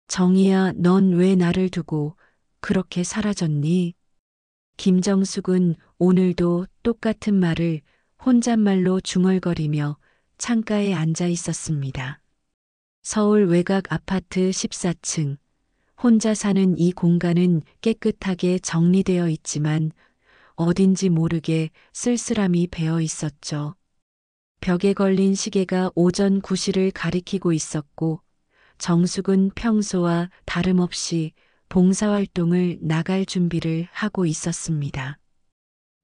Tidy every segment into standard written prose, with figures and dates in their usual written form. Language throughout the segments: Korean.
정희야, 넌 왜 나를 두고 그렇게 사라졌니? 김정숙은 오늘도 똑같은 말을 혼잣말로 중얼거리며 창가에 앉아 있었습니다. 서울 외곽 아파트 14층. 혼자 사는 이 공간은 깨끗하게 정리되어 있지만 어딘지 모르게 쓸쓸함이 배어 있었죠. 벽에 걸린 시계가 오전 9시를 가리키고 있었고 정숙은 평소와 다름없이 봉사활동을 나갈 준비를 하고 있었습니다.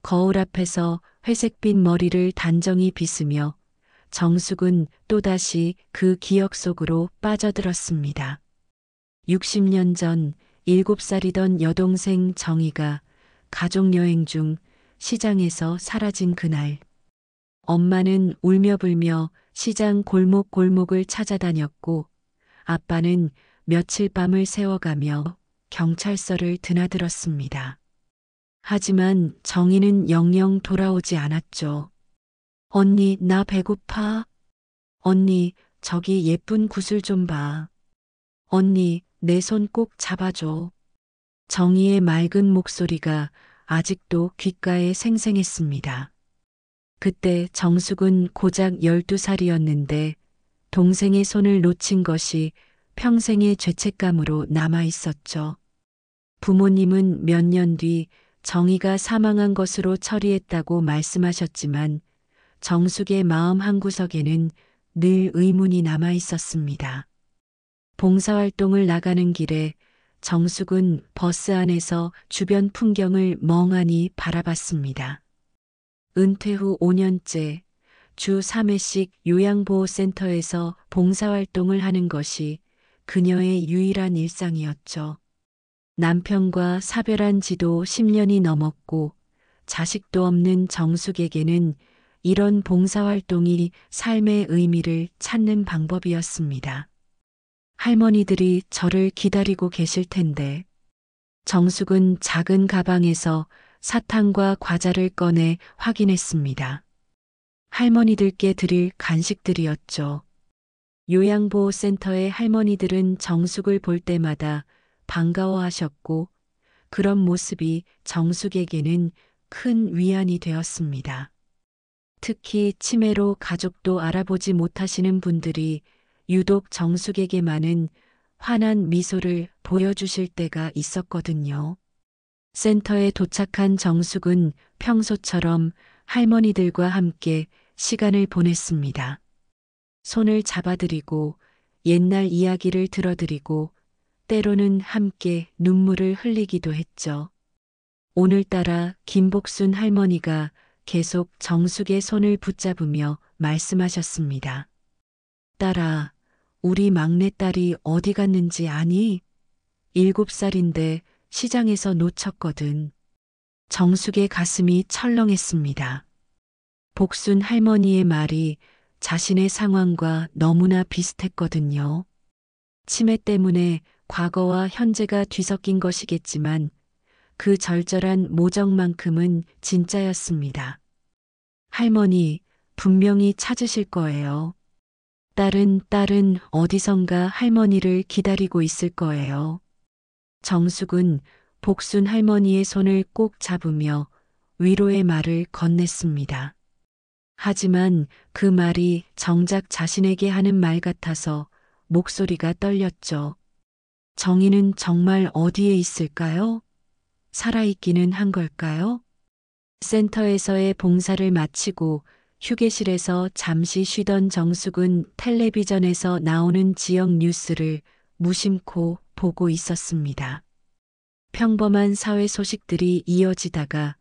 거울 앞에서 회색빛 머리를 단정히 빗으며 정숙은 또다시 그 기억 속으로 빠져들었습니다. 60년 전 7살이던 여동생 정희가 가족여행 중 시장에서 사라진 그날. 엄마는 울며 불며 시장 골목골목을 찾아다녔고 아빠는 며칠 밤을 새워가며 경찰서를 드나들었습니다. 하지만 정희는 영영 돌아오지 않았죠. 언니, 나 배고파. 언니, 저기 예쁜 구슬 좀 봐. 언니, 내 손 꼭 잡아줘. 정희의 맑은 목소리가 아직도 귓가에 생생했습니다. 그때 정숙은 고작 12살이었는데 동생의 손을 놓친 것이 평생의 죄책감으로 남아 있었죠. 부모님은 몇 년 뒤 정희가 사망한 것으로 처리했다고 말씀하셨지만 정숙의 마음 한구석에는 늘 의문이 남아 있었습니다. 봉사활동을 나가는 길에 정숙은 버스 안에서 주변 풍경을 멍하니 바라봤습니다. 은퇴 후 5년째 주 3회씩 요양보호센터에서 봉사활동을 하는 것이 그녀의 유일한 일상이었죠. 남편과 사별한 지도 10년이 넘었고 자식도 없는 정숙에게는 이런 봉사활동이 삶의 의미를 찾는 방법이었습니다. 할머니들이 저를 기다리고 계실 텐데. 정숙은 작은 가방에서 사탕과 과자를 꺼내 확인했습니다. 할머니들께 드릴 간식들이었죠. 요양보호센터의 할머니들은 정숙을 볼 때마다 반가워하셨고 그런 모습이 정숙에게는 큰 위안이 되었습니다. 특히 치매로 가족도 알아보지 못하시는 분들이 유독 정숙에게만은 환한 미소를 보여주실 때가 있었거든요. 센터에 도착한 정숙은 평소처럼 할머니들과 함께 시간을 보냈습니다. 손을 잡아드리고 옛날 이야기를 들어드리고 때로는 함께 눈물을 흘리기도 했죠. 오늘따라 김복순 할머니가 계속 정숙의 손을 붙잡으며 말씀하셨습니다. 딸아, 우리 막내딸이 어디 갔는지 아니? 7살인데 시장에서 놓쳤거든. 정숙의 가슴이 철렁했습니다. 복순 할머니의 말이 자신의 상황과 너무나 비슷했거든요. 치매 때문에 과거와 현재가 뒤섞인 것이겠지만 그 절절한 모정만큼은 진짜였습니다. 할머니, 분명히 찾으실 거예요. 딸은 어디선가 할머니를 기다리고 있을 거예요. 정숙은 복순 할머니의 손을 꼭 잡으며 위로의 말을 건넸습니다. 하지만 그 말이 정작 자신에게 하는 말 같아서 목소리가 떨렸죠. 정희는 정말 어디에 있을까요? 살아있기는 한 걸까요? 센터에서의 봉사를 마치고 휴게실에서 잠시 쉬던 정숙은 텔레비전에서 나오는 지역 뉴스를 무심코 보고 있었습니다. 평범한 사회 소식들이 이어지다가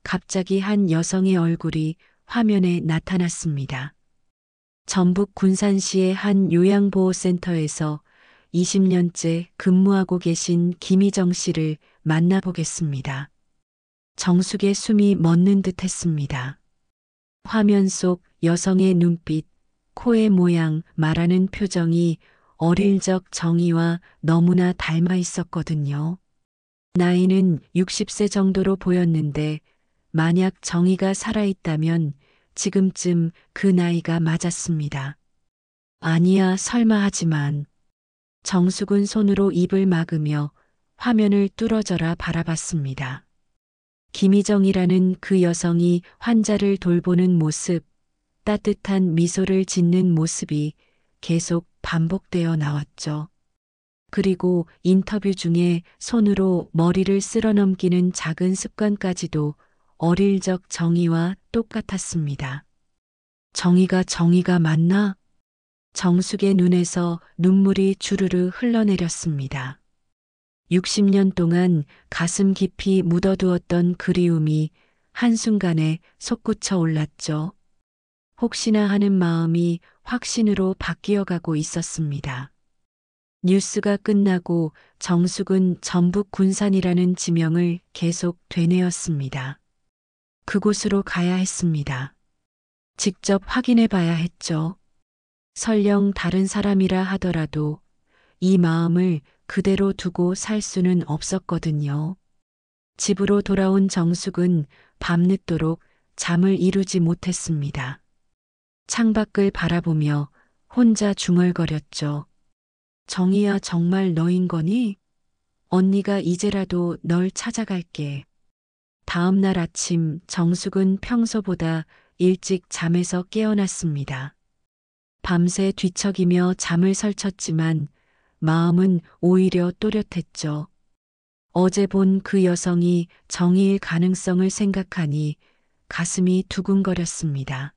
갑자기 한 여성의 얼굴이 화면에 나타났습니다. 전북 군산시의 한 요양보호센터에서 20년째 근무하고 계신 김희정 씨를 만나보겠습니다. 정숙의 숨이 멎는 듯 했습니다. 화면 속 여성의 눈빛, 코의 모양, 말하는 표정이 어릴 적 정희와 너무나 닮아 있었거든요. 나이는 60세 정도로 보였는데 만약 정희가 살아있다면 지금쯤 그 나이가 맞았습니다. 아니야, 설마 하지만 정숙은 손으로 입을 막으며 화면을 뚫어져라 바라봤습니다. 김희정이라는 그 여성이 환자를 돌보는 모습, 따뜻한 미소를 짓는 모습이 계속 반복되어 나왔죠. 그리고 인터뷰 중에 손으로 머리를 쓸어넘기는 작은 습관까지도 어릴 적 정의와 똑같았습니다. 정의가 맞나? 정숙의 눈에서 눈물이 주르르 흘러내렸습니다. 60년 동안 가슴 깊이 묻어두었던 그리움이 한순간에 솟구쳐 올랐죠. 혹시나 하는 마음이 확신으로 바뀌어가고 있었습니다. 뉴스가 끝나고 정숙은 전북 군산이라는 지명을 계속 되뇌었습니다. 그곳으로 가야 했습니다. 직접 확인해 봐야 했죠. 설령 다른 사람이라 하더라도 이 마음을 그대로 두고 살 수는 없었거든요. 집으로 돌아온 정숙은 밤늦도록 잠을 이루지 못했습니다. 창밖을 바라보며 혼자 중얼거렸죠. 정희야, 정말 너인 거니? 언니가 이제라도 널 찾아갈게. 다음 날 아침 정숙은 평소보다 일찍 잠에서 깨어났습니다. 밤새 뒤척이며 잠을 설쳤지만 마음은 오히려 또렷했죠. 어제 본 그 여성이 정희일 가능성을 생각하니 가슴이 두근거렸습니다.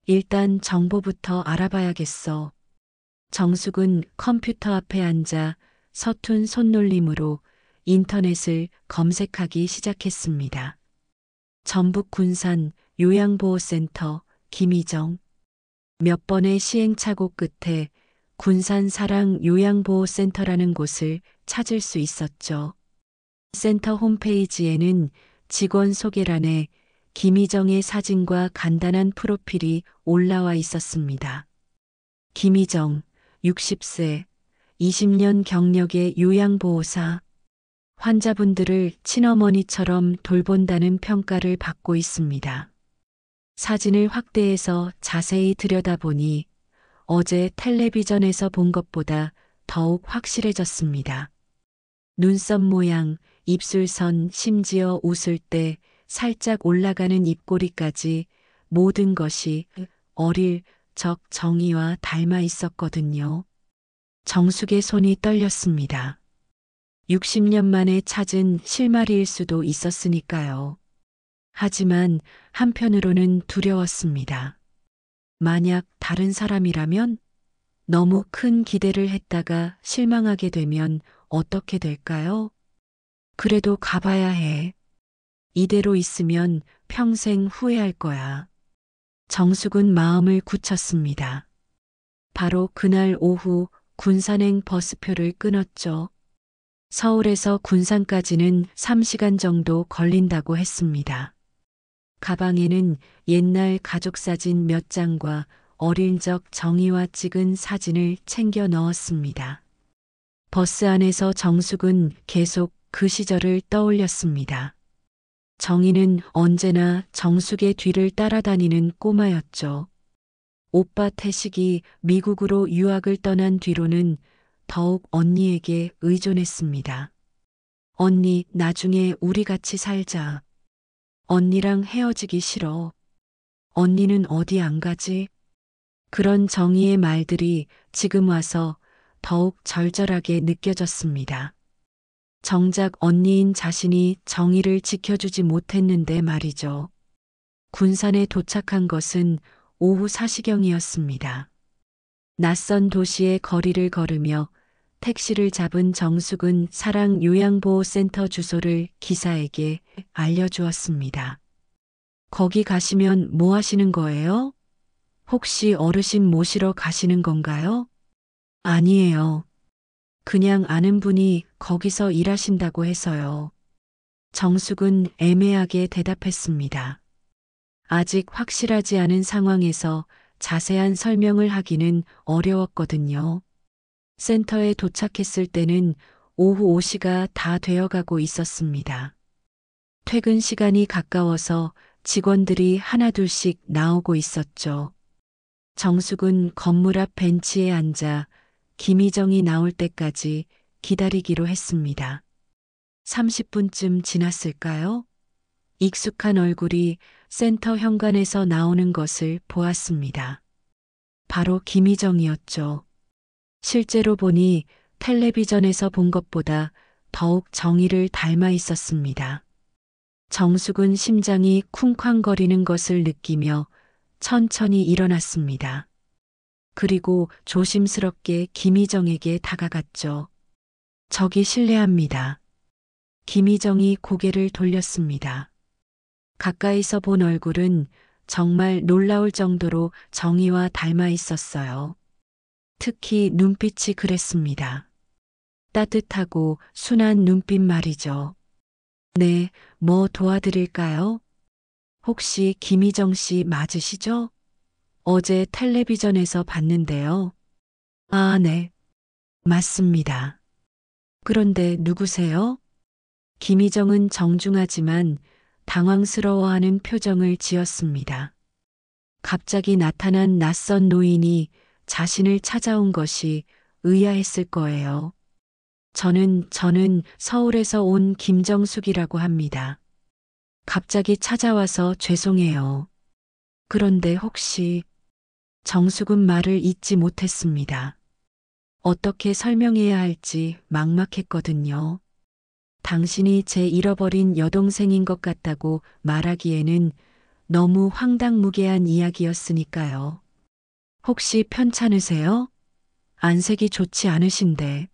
일단 정보부터 알아봐야겠어. 정숙은 컴퓨터 앞에 앉아 서툰 손놀림으로 인터넷을 검색하기 시작했습니다. 전북 군산 요양보호센터 김희정. 몇 번의 시행착오 끝에 군산 사랑 요양보호센터라는 곳을 찾을 수 있었죠. 센터 홈페이지에는 직원 소개란에 김희정의 사진과 간단한 프로필이 올라와 있었습니다. 김희정, 60세, 20년 경력의 요양보호사, 환자분들을 친어머니처럼 돌본다는 평가를 받고 있습니다. 사진을 확대해서 자세히 들여다보니 어제 텔레비전에서 본 것보다 더욱 확실해졌습니다. 눈썹 모양, 입술선, 심지어 웃을 때 살짝 올라가는 입꼬리까지 모든 것이 어릴 적 정의와 닮아 있었거든요. 정숙의 손이 떨렸습니다. 60년 만에 찾은 실마리일 수도 있었으니까요. 하지만 한편으로는 두려웠습니다. 만약 다른 사람이라면? 너무 큰 기대를 했다가 실망하게 되면 어떻게 될까요? 그래도 가봐야 해. 이대로 있으면 평생 후회할 거야. 정숙은 마음을 굳혔습니다. 바로 그날 오후 군산행 버스표를 끊었죠. 서울에서 군산까지는 3시간 정도 걸린다고 했습니다. 가방에는 옛날 가족 사진 몇 장과 어릴 적 정희와 찍은 사진을 챙겨 넣었습니다. 버스 안에서 정숙은 계속 그 시절을 떠올렸습니다. 정희는 언제나 정숙의 뒤를 따라다니는 꼬마였죠. 오빠 태식이 미국으로 유학을 떠난 뒤로는 더욱 언니에게 의존했습니다. 언니, 나중에 우리 같이 살자. 언니랑 헤어지기 싫어. 언니는 어디 안 가지? 그런 정희의 말들이 지금 와서 더욱 절절하게 느껴졌습니다. 정작 언니인 자신이 정희를 지켜주지 못했는데 말이죠. 군산에 도착한 것은 오후 4시경이었습니다. 낯선 도시의 거리를 걸으며 택시를 잡은 정숙은 사랑 요양보호센터 주소를 기사에게 알려주었습니다. 거기 가시면 뭐 하시는 거예요? 혹시 어르신 모시러 가시는 건가요? 아니에요. 그냥 아는 분이 거기서 일하신다고 해서요. 정숙은 애매하게 대답했습니다. 아직 확실하지 않은 상황에서 자세한 설명을 하기는 어려웠거든요. 센터에 도착했을 때는 오후 5시가 다 되어가고 있었습니다. 퇴근 시간이 가까워서 직원들이 하나둘씩 나오고 있었죠. 정숙은 건물 앞 벤치에 앉아 김희정이 나올 때까지 기다리기로 했습니다. 30분쯤 지났을까요? 익숙한 얼굴이 센터 현관에서 나오는 것을 보았습니다. 바로 김희정이었죠. 실제로 보니 텔레비전에서 본 것보다 더욱 정의를 닮아 있었습니다. 정숙은 심장이 쿵쾅거리는 것을 느끼며 천천히 일어났습니다. 그리고 조심스럽게 김희정에게 다가갔죠. 저기 실례합니다. 김희정이 고개를 돌렸습니다. 가까이서 본 얼굴은 정말 놀라울 정도로 정의와 닮아 있었어요. 특히 눈빛이 그랬습니다. 따뜻하고 순한 눈빛 말이죠. 네, 뭐 도와드릴까요? 혹시 김희정 씨 맞으시죠? 어제 텔레비전에서 봤는데요. 아, 네. 맞습니다. 그런데 누구세요? 김희정은 정중하지만 당황스러워하는 표정을 지었습니다. 갑자기 나타난 낯선 노인이 자신을 찾아온 것이 의아했을 거예요. 저는 서울에서 온 김정숙이라고 합니다. 갑자기 찾아와서 죄송해요. 그런데 혹시 정숙은 말을 잇지 못했습니다. 어떻게 설명해야 할지 막막했거든요. 당신이 제 잃어버린 여동생인 것 같다고 말하기에는 너무 황당무계한 이야기였으니까요. 혹시 편찮으세요? 안색이 좋지 않으신데.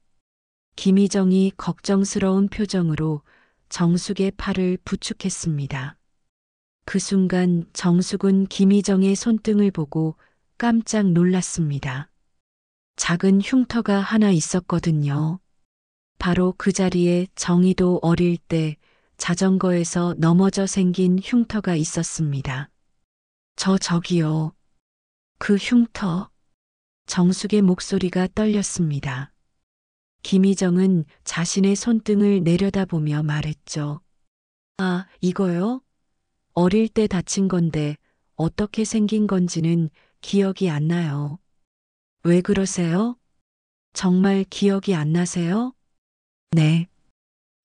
김희정이 걱정스러운 표정으로 정숙의 팔을 부축했습니다. 그 순간 정숙은 김희정의 손등을 보고 깜짝 놀랐습니다. 작은 흉터가 하나 있었거든요. 바로 그 자리에 정희도 어릴 때 자전거에서 넘어져 생긴 흉터가 있었습니다. 저기요. 그 흉터. 정숙의 목소리가 떨렸습니다. 김희정은 자신의 손등을 내려다보며 말했죠. 아, 이거요? 어릴 때 다친 건데 어떻게 생긴 건지는 기억이 안 나요. 왜 그러세요? 정말 기억이 안 나세요? 네.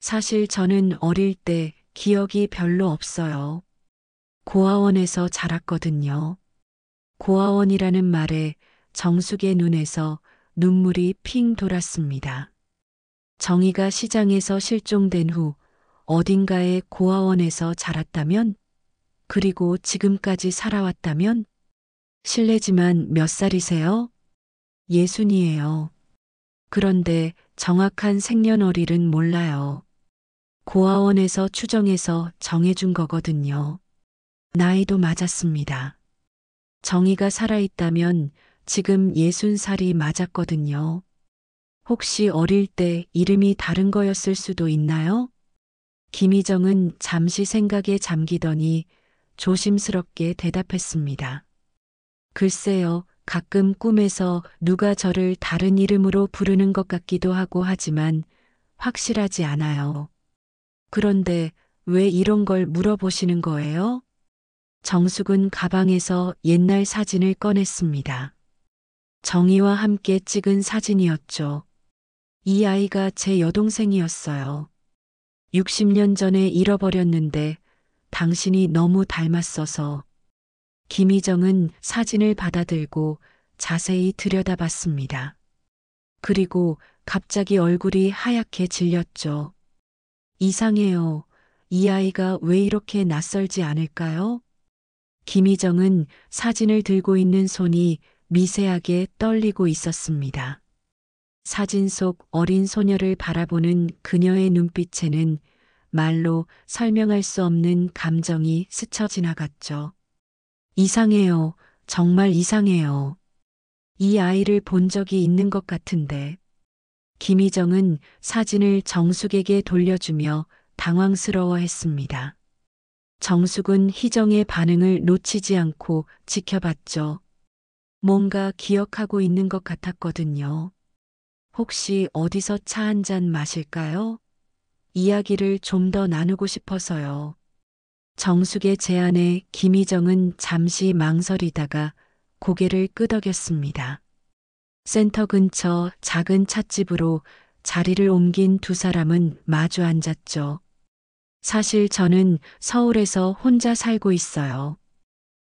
사실 저는 어릴 때 기억이 별로 없어요. 고아원에서 자랐거든요. 고아원이라는 말에 정숙의 눈에서 눈물이 핑 돌았습니다. 정희가 시장에서 실종된 후 어딘가에 고아원에서 자랐다면? 그리고 지금까지 살아왔다면? 실례지만 몇 살이세요? 60이에요. 그런데 정확한 생년월일은 몰라요. 고아원에서 추정해서 정해준 거거든요. 나이도 맞았습니다. 정희가 살아있다면 지금 60살이 맞았거든요. 혹시 어릴 때 이름이 다른 거였을 수도 있나요? 김희정은 잠시 생각에 잠기더니 조심스럽게 대답했습니다. 글쎄요, 가끔 꿈에서 누가 저를 다른 이름으로 부르는 것 같기도 하고 하지만 확실하지 않아요. 그런데 왜 이런 걸 물어보시는 거예요? 정숙은 가방에서 옛날 사진을 꺼냈습니다. 정희와 함께 찍은 사진이었죠. 이 아이가 제 여동생이었어요. 60년 전에 잃어버렸는데 당신이 너무 닮았어서. 김희정은 사진을 받아들고 자세히 들여다봤습니다. 그리고 갑자기 얼굴이 하얗게 질렸죠. 이상해요. 이 아이가 왜 이렇게 낯설지 않을까요? 김희정은 사진을 들고 있는 손이 미세하게 떨리고 있었습니다. 사진 속 어린 소녀를 바라보는 그녀의 눈빛에는 말로 설명할 수 없는 감정이 스쳐 지나갔죠. 이상해요. 정말 이상해요. 이 아이를 본 적이 있는 것 같은데. 김희정은 사진을 정숙에게 돌려주며 당황스러워했습니다. 정숙은 희정의 반응을 놓치지 않고 지켜봤죠. 뭔가 기억하고 있는 것 같았거든요. 혹시 어디서 차 한 잔 마실까요? 이야기를 좀 더 나누고 싶어서요. 정숙의 제안에 김희정은 잠시 망설이다가 고개를 끄덕였습니다. 센터 근처 작은 찻집으로 자리를 옮긴 두 사람은 마주 앉았죠. 사실 저는 서울에서 혼자 살고 있어요.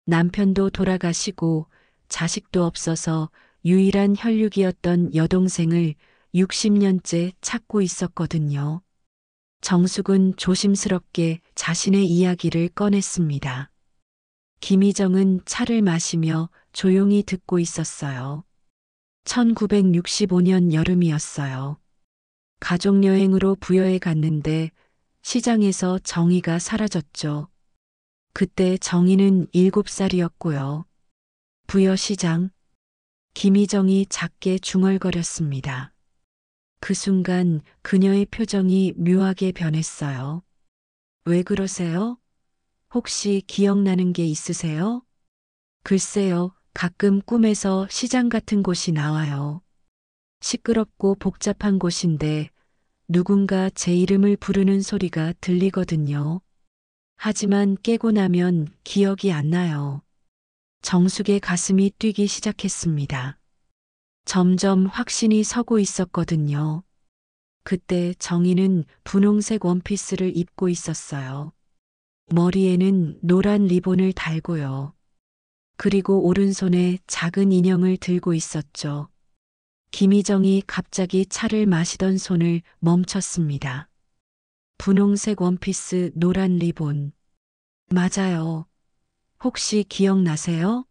남편도 돌아가시고 자식도 없어서 유일한 혈육이었던 여동생을 60년째 찾고 있었거든요. 정숙은 조심스럽게 자신의 이야기를 꺼냈습니다. 김희정은 차를 마시며 조용히 듣고 있었어요. 1965년 여름이었어요. 가족여행으로 부여에 갔는데 시장에서 정희가 사라졌죠. 그때 정희는 7살이었고요. 부여시장. 김희정이 작게 중얼거렸습니다. 그 순간 그녀의 표정이 묘하게 변했어요. 왜 그러세요? 혹시 기억나는 게 있으세요? 글쎄요, 가끔 꿈에서 시장 같은 곳이 나와요. 시끄럽고 복잡한 곳인데 누군가 제 이름을 부르는 소리가 들리거든요. 하지만 깨고 나면 기억이 안 나요. 정숙의 가슴이 뛰기 시작했습니다. 점점 확신이 서고 있었거든요. 그때 정희는 분홍색 원피스를 입고 있었어요. 머리에는 노란 리본을 달고요. 그리고 오른손에 작은 인형을 들고 있었죠. 김희정이 갑자기 차를 마시던 손을 멈췄습니다. 분홍색 원피스, 노란 리본. 맞아요. 혹시 기억나세요?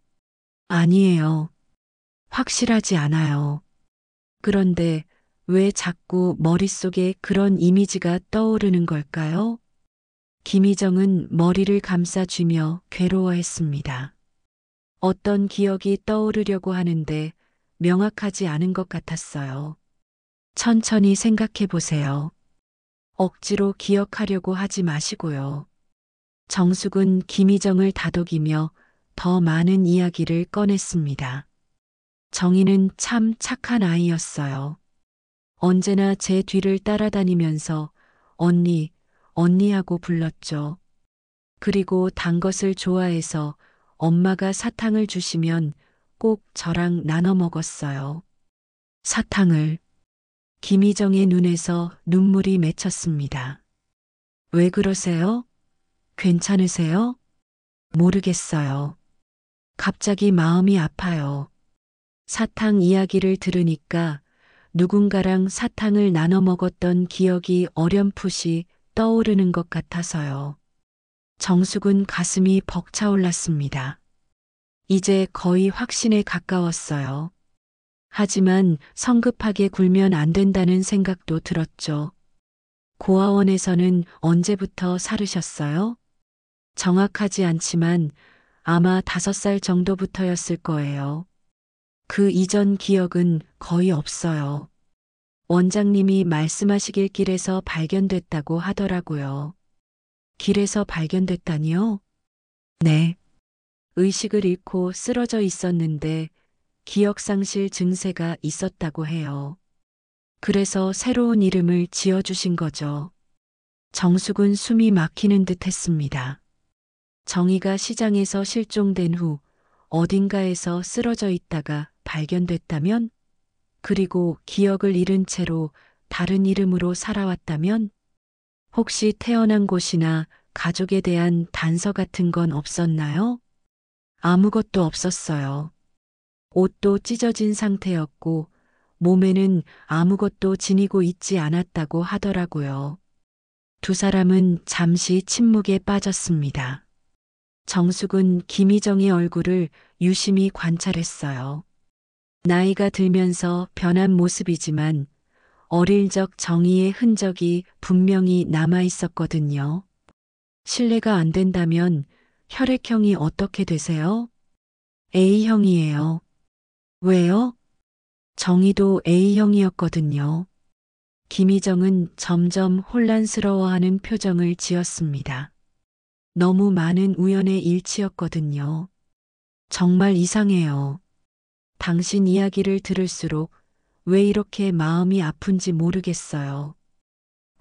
아니에요. 확실하지 않아요. 그런데 왜 자꾸 머릿속에 그런 이미지가 떠오르는 걸까요? 김희정은 머리를 감싸쥐며 괴로워했습니다. 어떤 기억이 떠오르려고 하는데 명확하지 않은 것 같았어요. 천천히 생각해 보세요. 억지로 기억하려고 하지 마시고요. 정숙은 김희정을 다독이며 더 많은 이야기를 꺼냈습니다. 정희는 참 착한 아이였어요. 언제나 제 뒤를 따라다니면서 언니, 언니하고 불렀죠. 그리고 단 것을 좋아해서 엄마가 사탕을 주시면 꼭 저랑 나눠 먹었어요. 사탕을. 김희정의 눈에서 눈물이 맺혔습니다. 왜 그러세요? 괜찮으세요? 모르겠어요. 갑자기 마음이 아파요. 사탕 이야기를 들으니까 누군가랑 사탕을 나눠 먹었던 기억이 어렴풋이 떠오르는 것 같아서요. 정숙은 가슴이 벅차올랐습니다. 이제 거의 확신에 가까웠어요. 하지만 성급하게 굴면 안 된다는 생각도 들었죠. 고아원에서는 언제부터 살으셨어요? 정확하지 않지만 아마 5살 정도부터였을 거예요. 그 이전 기억은 거의 없어요. 원장님이 말씀하시길 길에서 발견됐다고 하더라고요. 길에서 발견됐다니요? 네. 의식을 잃고 쓰러져 있었는데 기억상실 증세가 있었다고 해요. 그래서 새로운 이름을 지어주신 거죠. 정숙은 숨이 막히는 듯 했습니다. 정희가 시장에서 실종된 후 어딘가에서 쓰러져 있다가 발견됐다면? 그리고 기억을 잃은 채로 다른 이름으로 살아왔다면? 혹시 태어난 곳이나 가족에 대한 단서 같은 건 없었나요? 아무것도 없었어요. 옷도 찢어진 상태였고 몸에는 아무것도 지니고 있지 않았다고 하더라고요. 두 사람은 잠시 침묵에 빠졌습니다. 정숙은 김희정의 얼굴을 유심히 관찰했어요. 나이가 들면서 변한 모습이지만 어릴 적 정의의 흔적이 분명히 남아 있었거든요. 실례가 안 된다면 혈액형이 어떻게 되세요? A형이에요. 왜요? 정의도 A형이었거든요. 김희정은 점점 혼란스러워하는 표정을 지었습니다. 너무 많은 우연의 일치였거든요. 정말 이상해요. 당신 이야기를 들을수록 왜 이렇게 마음이 아픈지 모르겠어요.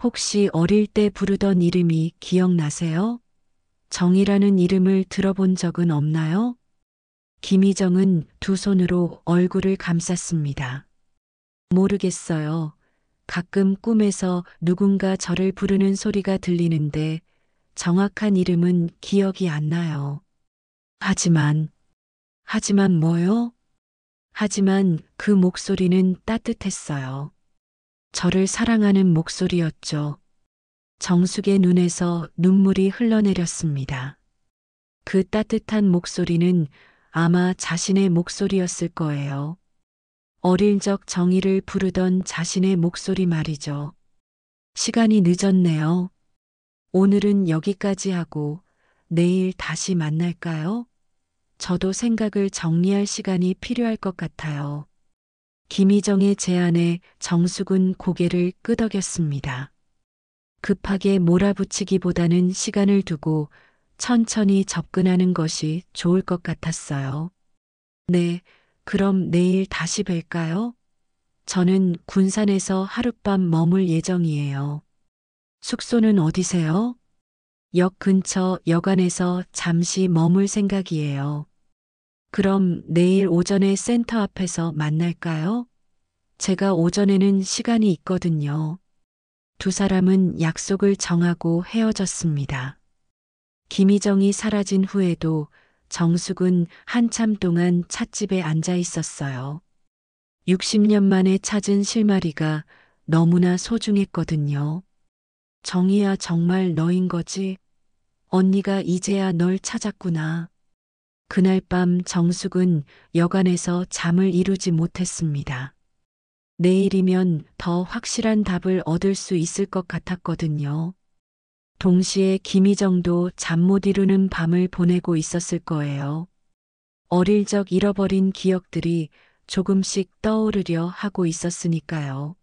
혹시 어릴 때 부르던 이름이 기억나세요? 정이라는 이름을 들어본 적은 없나요? 김희정은 두 손으로 얼굴을 감쌌습니다. 모르겠어요. 가끔 꿈에서 누군가 저를 부르는 소리가 들리는데 정확한 이름은 기억이 안 나요. 하지만, 하지만 뭐요? 하지만 그 목소리는 따뜻했어요. 저를 사랑하는 목소리였죠. 정숙의 눈에서 눈물이 흘러내렸습니다. 그 따뜻한 목소리는 아마 자신의 목소리였을 거예요. 어릴 적 정의를 부르던 자신의 목소리 말이죠. 시간이 늦었네요. 오늘은 여기까지 하고 내일 다시 만날까요? 저도 생각을 정리할 시간이 필요할 것 같아요. 김희정의 제안에 정숙은 고개를 끄덕였습니다. 급하게 몰아붙이기보다는 시간을 두고 천천히 접근하는 것이 좋을 것 같았어요. 네, 그럼 내일 다시 뵐까요? 저는 군산에서 하룻밤 머물 예정이에요. 숙소는 어디세요? 역 근처 여관에서 잠시 머물 생각이에요. 그럼 내일 오전에 센터 앞에서 만날까요? 제가 오전에는 시간이 있거든요. 두 사람은 약속을 정하고 헤어졌습니다. 김희정이 사라진 후에도 정숙은 한참 동안 찻집에 앉아 있었어요. 60년 만에 찾은 실마리가 너무나 소중했거든요. 정희야, 정말 너인 거지? 언니가 이제야 널 찾았구나. 그날 밤 정숙은 여관에서 잠을 이루지 못했습니다. 내일이면 더 확실한 답을 얻을 수 있을 것 같았거든요. 동시에 김희정도 잠 못 이루는 밤을 보내고 있었을 거예요. 어릴 적 잃어버린 기억들이 조금씩 떠오르려 하고 있었으니까요.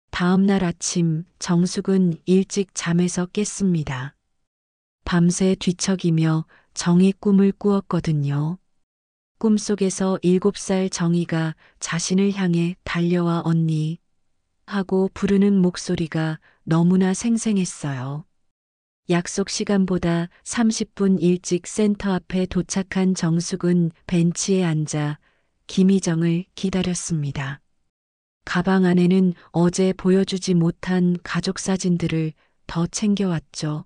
다음 날 아침 정숙은 일찍 잠에서 깼습니다. 밤새 뒤척이며 정의 꿈을 꾸었거든요. 꿈속에서 7살 정희가 자신을 향해 달려와 언니 하고 부르는 목소리가 너무나 생생했어요. 약속 시간보다 30분 일찍 센터 앞에 도착한 정숙은 벤치에 앉아 김희정을 기다렸습니다. 가방 안에는 어제 보여주지 못한 가족 사진들을 더 챙겨왔죠.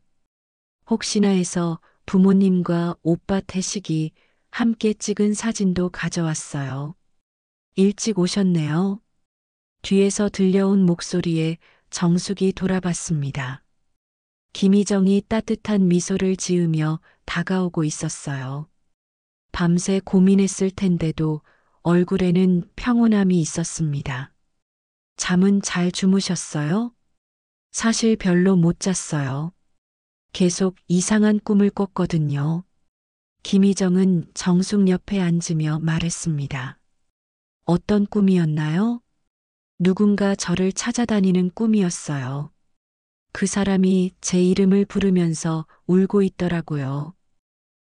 혹시나 해서 부모님과 오빠 태식이 함께 찍은 사진도 가져왔어요. 일찍 오셨네요. 뒤에서 들려온 목소리에 정숙이 돌아봤습니다. 김희정이 따뜻한 미소를 지으며 다가오고 있었어요. 밤새 고민했을 텐데도 얼굴에는 평온함이 있었습니다. 잠은 잘 주무셨어요? 사실 별로 못 잤어요. 계속 이상한 꿈을 꿨거든요. 김희정은 정숙 옆에 앉으며 말했습니다. 어떤 꿈이었나요? 누군가 저를 찾아다니는 꿈이었어요. 그 사람이 제 이름을 부르면서 울고 있더라고요.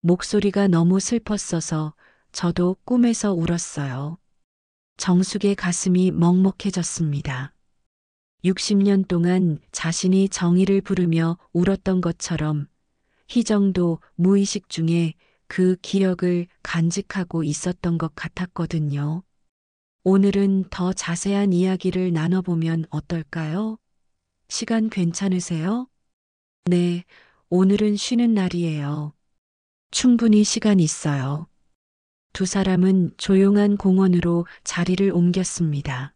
목소리가 너무 슬펐어서 저도 꿈에서 울었어요. 정숙의 가슴이 먹먹해졌습니다. 60년 동안 자신이 정의를 부르며 울었던 것처럼 희정도 무의식 중에 그 기억을 간직하고 있었던 것 같았거든요. 오늘은 더 자세한 이야기를 나눠보면 어떨까요? 시간 괜찮으세요? 네, 오늘은 쉬는 날이에요. 충분히 시간 있어요. 두 사람은 조용한 공원으로 자리를 옮겼습니다.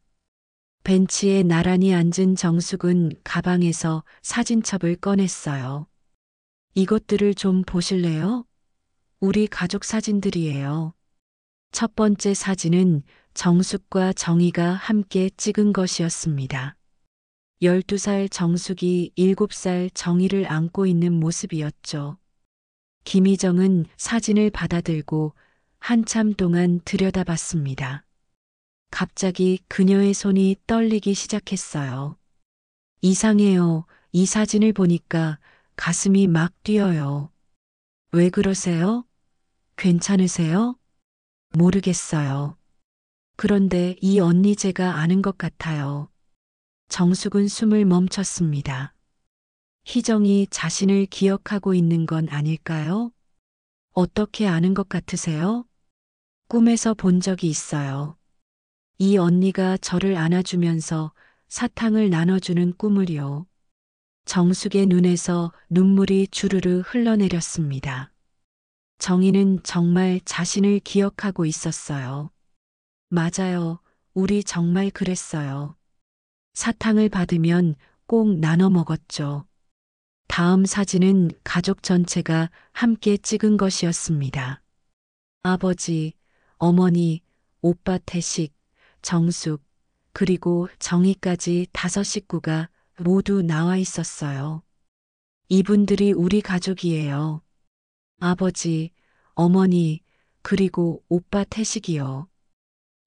벤치에 나란히 앉은 정숙은 가방에서 사진첩을 꺼냈어요. 이것들을 좀 보실래요? 우리 가족 사진들이에요. 첫 번째 사진은 정숙과 정희가 함께 찍은 것이었습니다. 12살 정숙이 7살 정희를 안고 있는 모습이었죠. 김희정은 사진을 받아들고 한참 동안 들여다봤습니다. 갑자기 그녀의 손이 떨리기 시작했어요. 이상해요. 이 사진을 보니까 가슴이 막 뛰어요. 왜 그러세요? 괜찮으세요? 모르겠어요. 그런데 이 언니 제가 아는 것 같아요. 정숙은 숨을 멈췄습니다. 희정이 자신을 기억하고 있는 건 아닐까요? 어떻게 아는 것 같으세요? 꿈에서 본 적이 있어요. 이 언니가 저를 안아주면서 사탕을 나눠주는 꿈을요. 정숙의 눈에서 눈물이 주르르 흘러내렸습니다. 정희는 정말 자신을 기억하고 있었어요. 맞아요. 우리 정말 그랬어요. 사탕을 받으면 꼭 나눠 먹었죠. 다음 사진은 가족 전체가 함께 찍은 것이었습니다. 아버지, 어머니, 오빠 태식, 정숙, 그리고 정희까지 5식구가 모두 나와 있었어요. 이분들이 우리 가족이에요. 아버지, 어머니, 그리고 오빠 태식이요.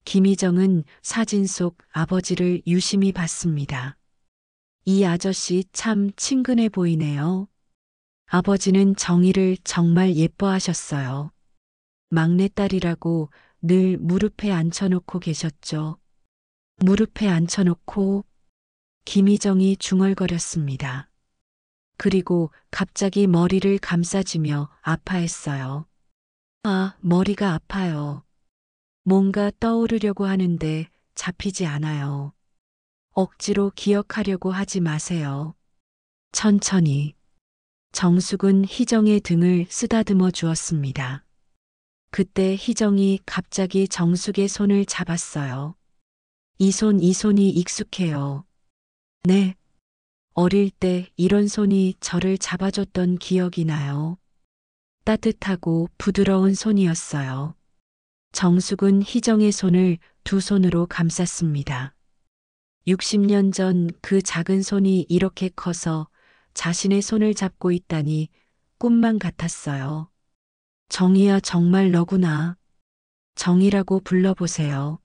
김희정은 사진 속 아버지를 유심히 봤습니다. 이 아저씨 참 친근해 보이네요. 아버지는 정희를 정말 예뻐하셨어요. 막내딸이라고 늘 무릎에 앉혀놓고 계셨죠. 무릎에 앉혀놓고 김희정이 중얼거렸습니다. 그리고 갑자기 머리를 감싸주며 아파했어요. 아, 머리가 아파요. 뭔가 떠오르려고 하는데 잡히지 않아요. 억지로 기억하려고 하지 마세요. 천천히. 정숙은 희정의 등을 쓰다듬어 주었습니다. 그때 희정이 갑자기 정숙의 손을 잡았어요. 이 손이 익숙해요. 네. 어릴 때 이런 손이 저를 잡아줬던 기억이 나요. 따뜻하고 부드러운 손이었어요. 정숙은 희정의 손을 두 손으로 감쌌습니다. 60년 전 그 작은 손이 이렇게 커서 자신의 손을 잡고 있다니 꿈만 같았어요. 정희야, 정말 너구나. 정희라고 불러보세요.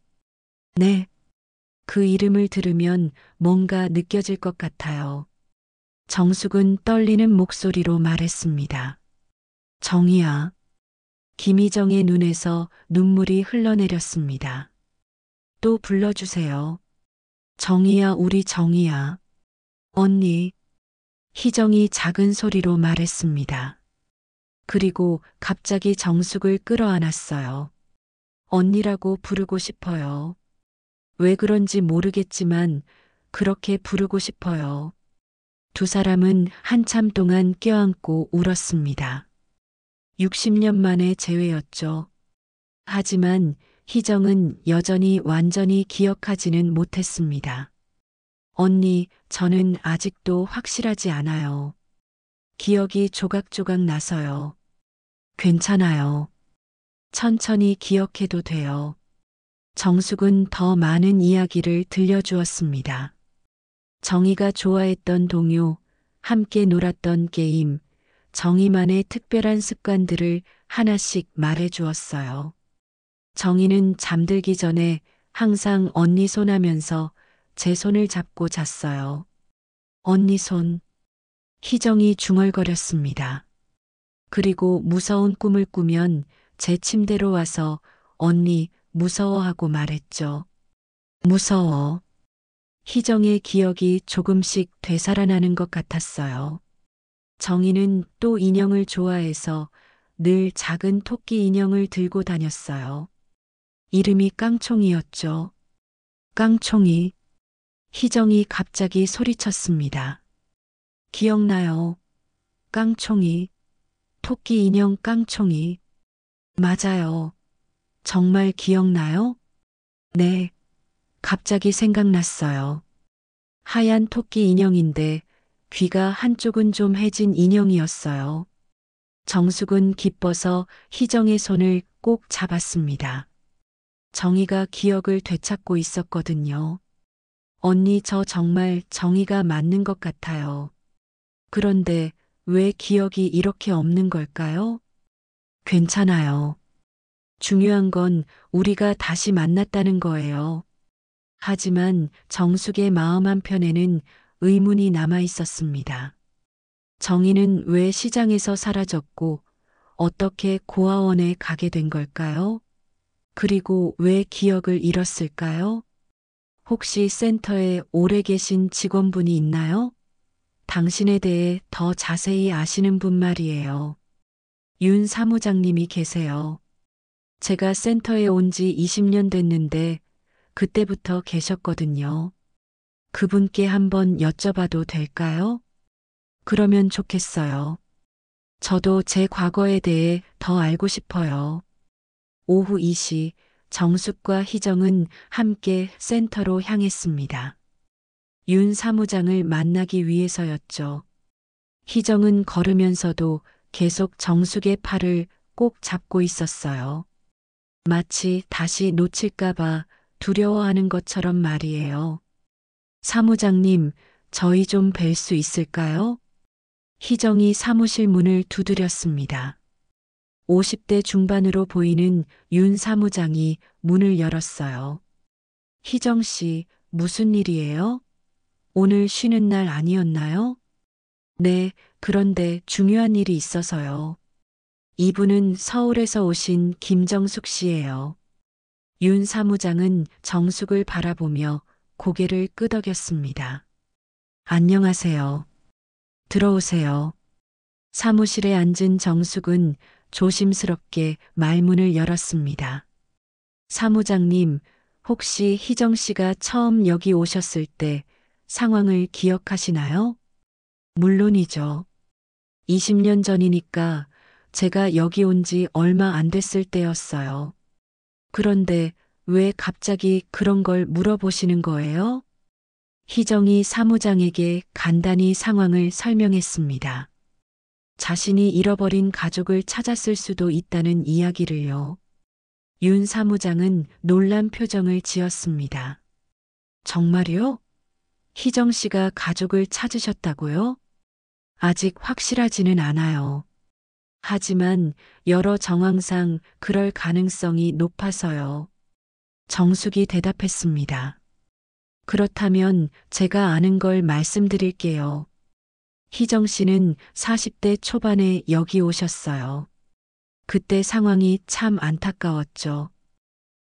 네. 그 이름을 들으면 뭔가 느껴질 것 같아요. 정숙은 떨리는 목소리로 말했습니다. 정희야. 김희정의 눈에서 눈물이 흘러내렸습니다. 또 불러주세요. 정희야, 우리 정희야. 언니. 희정이 작은 소리로 말했습니다. 그리고 갑자기 정숙을 끌어안았어요. 언니라고 부르고 싶어요. 왜 그런지 모르겠지만 그렇게 부르고 싶어요. 두 사람은 한참 동안 껴안고 울었습니다. 60년 만의 재회였죠. 하지만 희정은 여전히 완전히 기억하지는 못했습니다. 언니, 저는 아직도 확실하지 않아요. 기억이 조각조각 나서요. 괜찮아요. 천천히 기억해도 돼요. 정숙은 더 많은 이야기를 들려주었습니다. 정희가 좋아했던 동요, 함께 놀았던 게임, 정희만의 특별한 습관들을 하나씩 말해주었어요. 정희는 잠들기 전에 항상 언니 손 하면서 제 손을 잡고 잤어요. 언니 손. 희정이 중얼거렸습니다. 그리고 무서운 꿈을 꾸면 제 침대로 와서 언니 무서워하고 말했죠. 무서워. 희정의 기억이 조금씩 되살아나는 것 같았어요. 정희는 또 인형을 좋아해서 늘 작은 토끼 인형을 들고 다녔어요. 이름이 깡총이었죠. 깡총이. 희정이 갑자기 소리쳤습니다. 기억나요? 깡총이. 토끼 인형 깡총이. 맞아요. 정말 기억나요? 네. 갑자기 생각났어요. 하얀 토끼 인형인데 귀가 한쪽은 좀 해진 인형이었어요. 정숙은 기뻐서 희정의 손을 꼭 잡았습니다. 정희가 기억을 되찾고 있었거든요. 언니, 저 정말 정희가 맞는 것 같아요. 그런데 왜 기억이 이렇게 없는 걸까요? 괜찮아요. 중요한 건 우리가 다시 만났다는 거예요. 하지만 정숙의 마음 한편에는 의문이 남아 있었습니다. 정희는 왜 시장에서 사라졌고 어떻게 고아원에 가게 된 걸까요? 그리고 왜 기억을 잃었을까요? 혹시 센터에 오래 계신 직원분이 있나요? 당신에 대해 더 자세히 아시는 분 말이에요. 윤 사무장님이 계세요. 제가 센터에 온 지 20년 됐는데 그때부터 계셨거든요. 그분께 한번 여쭤봐도 될까요? 그러면 좋겠어요. 저도 제 과거에 대해 더 알고 싶어요. 오후 2시 정숙과 희정은 함께 센터로 향했습니다. 윤 사무장을 만나기 위해서였죠. 희정은 걸으면서도 계속 정숙의 팔을 꼭 잡고 있었어요. 마치 다시 놓칠까봐 두려워하는 것처럼 말이에요. 사무장님, 저희 좀 뵐 수 있을까요? 희정이 사무실 문을 두드렸습니다. 50대 중반으로 보이는 윤 사무장이 문을 열었어요. 희정 씨, 무슨 일이에요? 오늘 쉬는 날 아니었나요? 네, 그런데 중요한 일이 있어서요. 이분은 서울에서 오신 김정숙 씨예요. 윤 사무장은 정숙을 바라보며 고개를 끄덕였습니다. 안녕하세요. 들어오세요. 사무실에 앉은 정숙은 조심스럽게 말문을 열었습니다. 사무장님, 혹시 희정 씨가 처음 여기 오셨을 때 상황을 기억하시나요? 물론이죠. 20년 전이니까 제가 여기 온 지 얼마 안 됐을 때였어요. 그런데 왜 갑자기 그런 걸 물어보시는 거예요? 희정이 사무장에게 간단히 상황을 설명했습니다. 자신이 잃어버린 가족을 찾았을 수도 있다는 이야기를요. 윤 사무장은 놀란 표정을 지었습니다. 정말요? 희정 씨가 가족을 찾으셨다고요? 아직 확실하지는 않아요. 하지만 여러 정황상 그럴 가능성이 높아서요. 정숙이 대답했습니다. 그렇다면 제가 아는 걸 말씀드릴게요. 희정 씨는 40대 초반에 여기 오셨어요. 그때 상황이 참 안타까웠죠.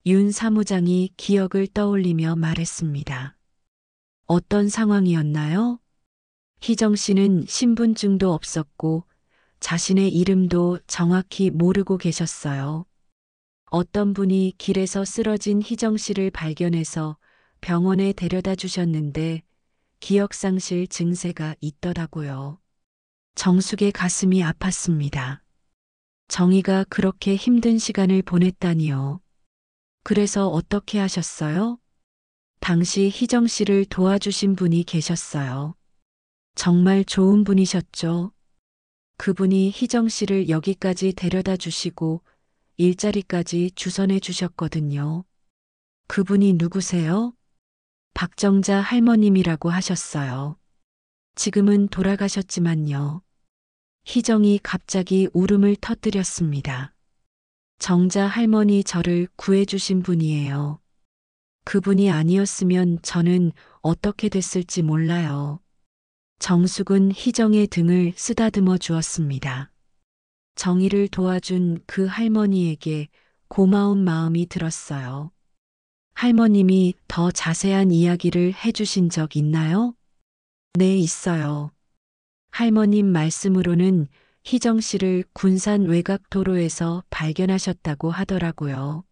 윤 사무장이 기억을 떠올리며 말했습니다. 어떤 상황이었나요? 희정 씨는 신분증도 없었고 자신의 이름도 정확히 모르고 계셨어요. 어떤 분이 길에서 쓰러진 희정 씨를 발견해서 병원에 데려다 주셨는데 기억상실 증세가 있더라고요. 정숙의 가슴이 아팠습니다. 정희가 그렇게 힘든 시간을 보냈다니요. 그래서 어떻게 하셨어요? 당시 희정 씨를 도와주신 분이 계셨어요. 정말 좋은 분이셨죠? 그분이 희정 씨를 여기까지 데려다 주시고 일자리까지 주선해 주셨거든요. 그분이 누구세요? 박정자 할머님이라고 하셨어요. 지금은 돌아가셨지만요. 희정이 갑자기 울음을 터뜨렸습니다. 정자 할머니 저를 구해주신 분이에요. 그분이 아니었으면 저는 어떻게 됐을지 몰라요. 정숙은 희정의 등을 쓰다듬어 주었습니다. 정희를 도와준 그 할머니에게 고마운 마음이 들었어요. 할머님이 더 자세한 이야기를 해주신 적 있나요? 네, 있어요. 할머님 말씀으로는 희정 씨를 군산 외곽도로에서 발견하셨다고 하더라고요.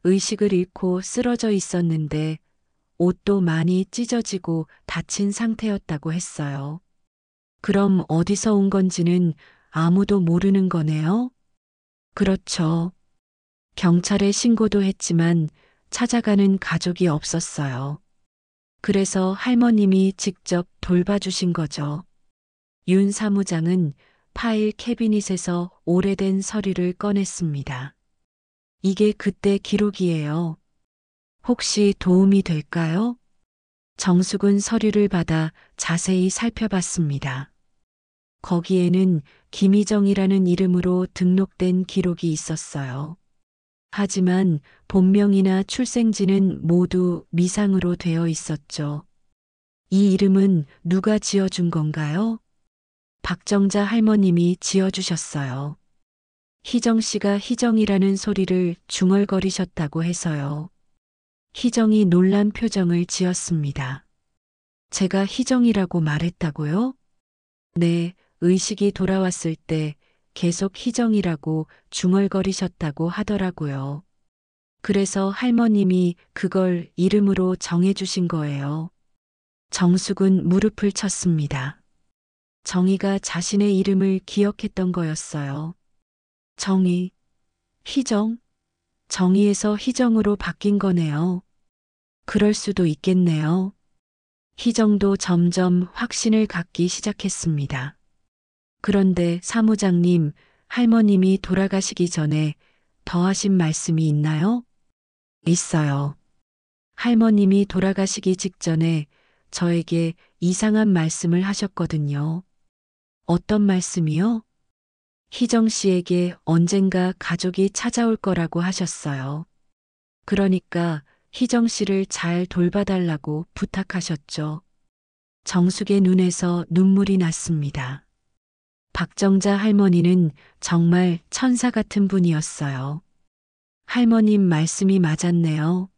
의식을 잃고 쓰러져 있었는데 옷도 많이 찢어지고 다친 상태였다고 했어요. 그럼 어디서 온 건지는 아무도 모르는 거네요? 그렇죠. 경찰에 신고도 했지만 찾아가는 가족이 없었어요. 그래서 할머님이 직접 돌봐주신 거죠. 윤 사무장은 파일 캐비닛에서 오래된 서류를 꺼냈습니다. 이게 그때 기록이에요. 혹시 도움이 될까요? 정숙은 서류를 받아 자세히 살펴봤습니다. 거기에는 김희정이라는 이름으로 등록된 기록이 있었어요. 하지만 본명이나 출생지는 모두 미상으로 되어 있었죠. 이 이름은 누가 지어준 건가요? 박정자 할머님이 지어주셨어요. 희정 씨가 희정이라는 소리를 중얼거리셨다고 해서요. 희정이 놀란 표정을 지었습니다. 제가 희정이라고 말했다고요? 네, 의식이 돌아왔을 때 계속 희정이라고 중얼거리셨다고 하더라고요. 그래서 할머님이 그걸 이름으로 정해주신 거예요. 정숙은 무릎을 쳤습니다. 정희가 자신의 이름을 기억했던 거였어요. 정희, 희정, 정희에서 희정으로 바뀐 거네요. 그럴 수도 있겠네요. 희정도 점점 확신을 갖기 시작했습니다. 그런데 사무장님, 할머님이 돌아가시기 전에 더 하신 말씀이 있나요? 있어요. 할머님이 돌아가시기 직전에 저에게 이상한 말씀을 하셨거든요. 어떤 말씀이요? 희정 씨에게 언젠가 가족이 찾아올 거라고 하셨어요. 그러니까 희정 씨를 잘 돌봐달라고 부탁하셨죠. 정숙의 눈에서 눈물이 났습니다. 박정자 할머니는 정말 천사 같은 분이었어요. 할머님 말씀이 맞았네요.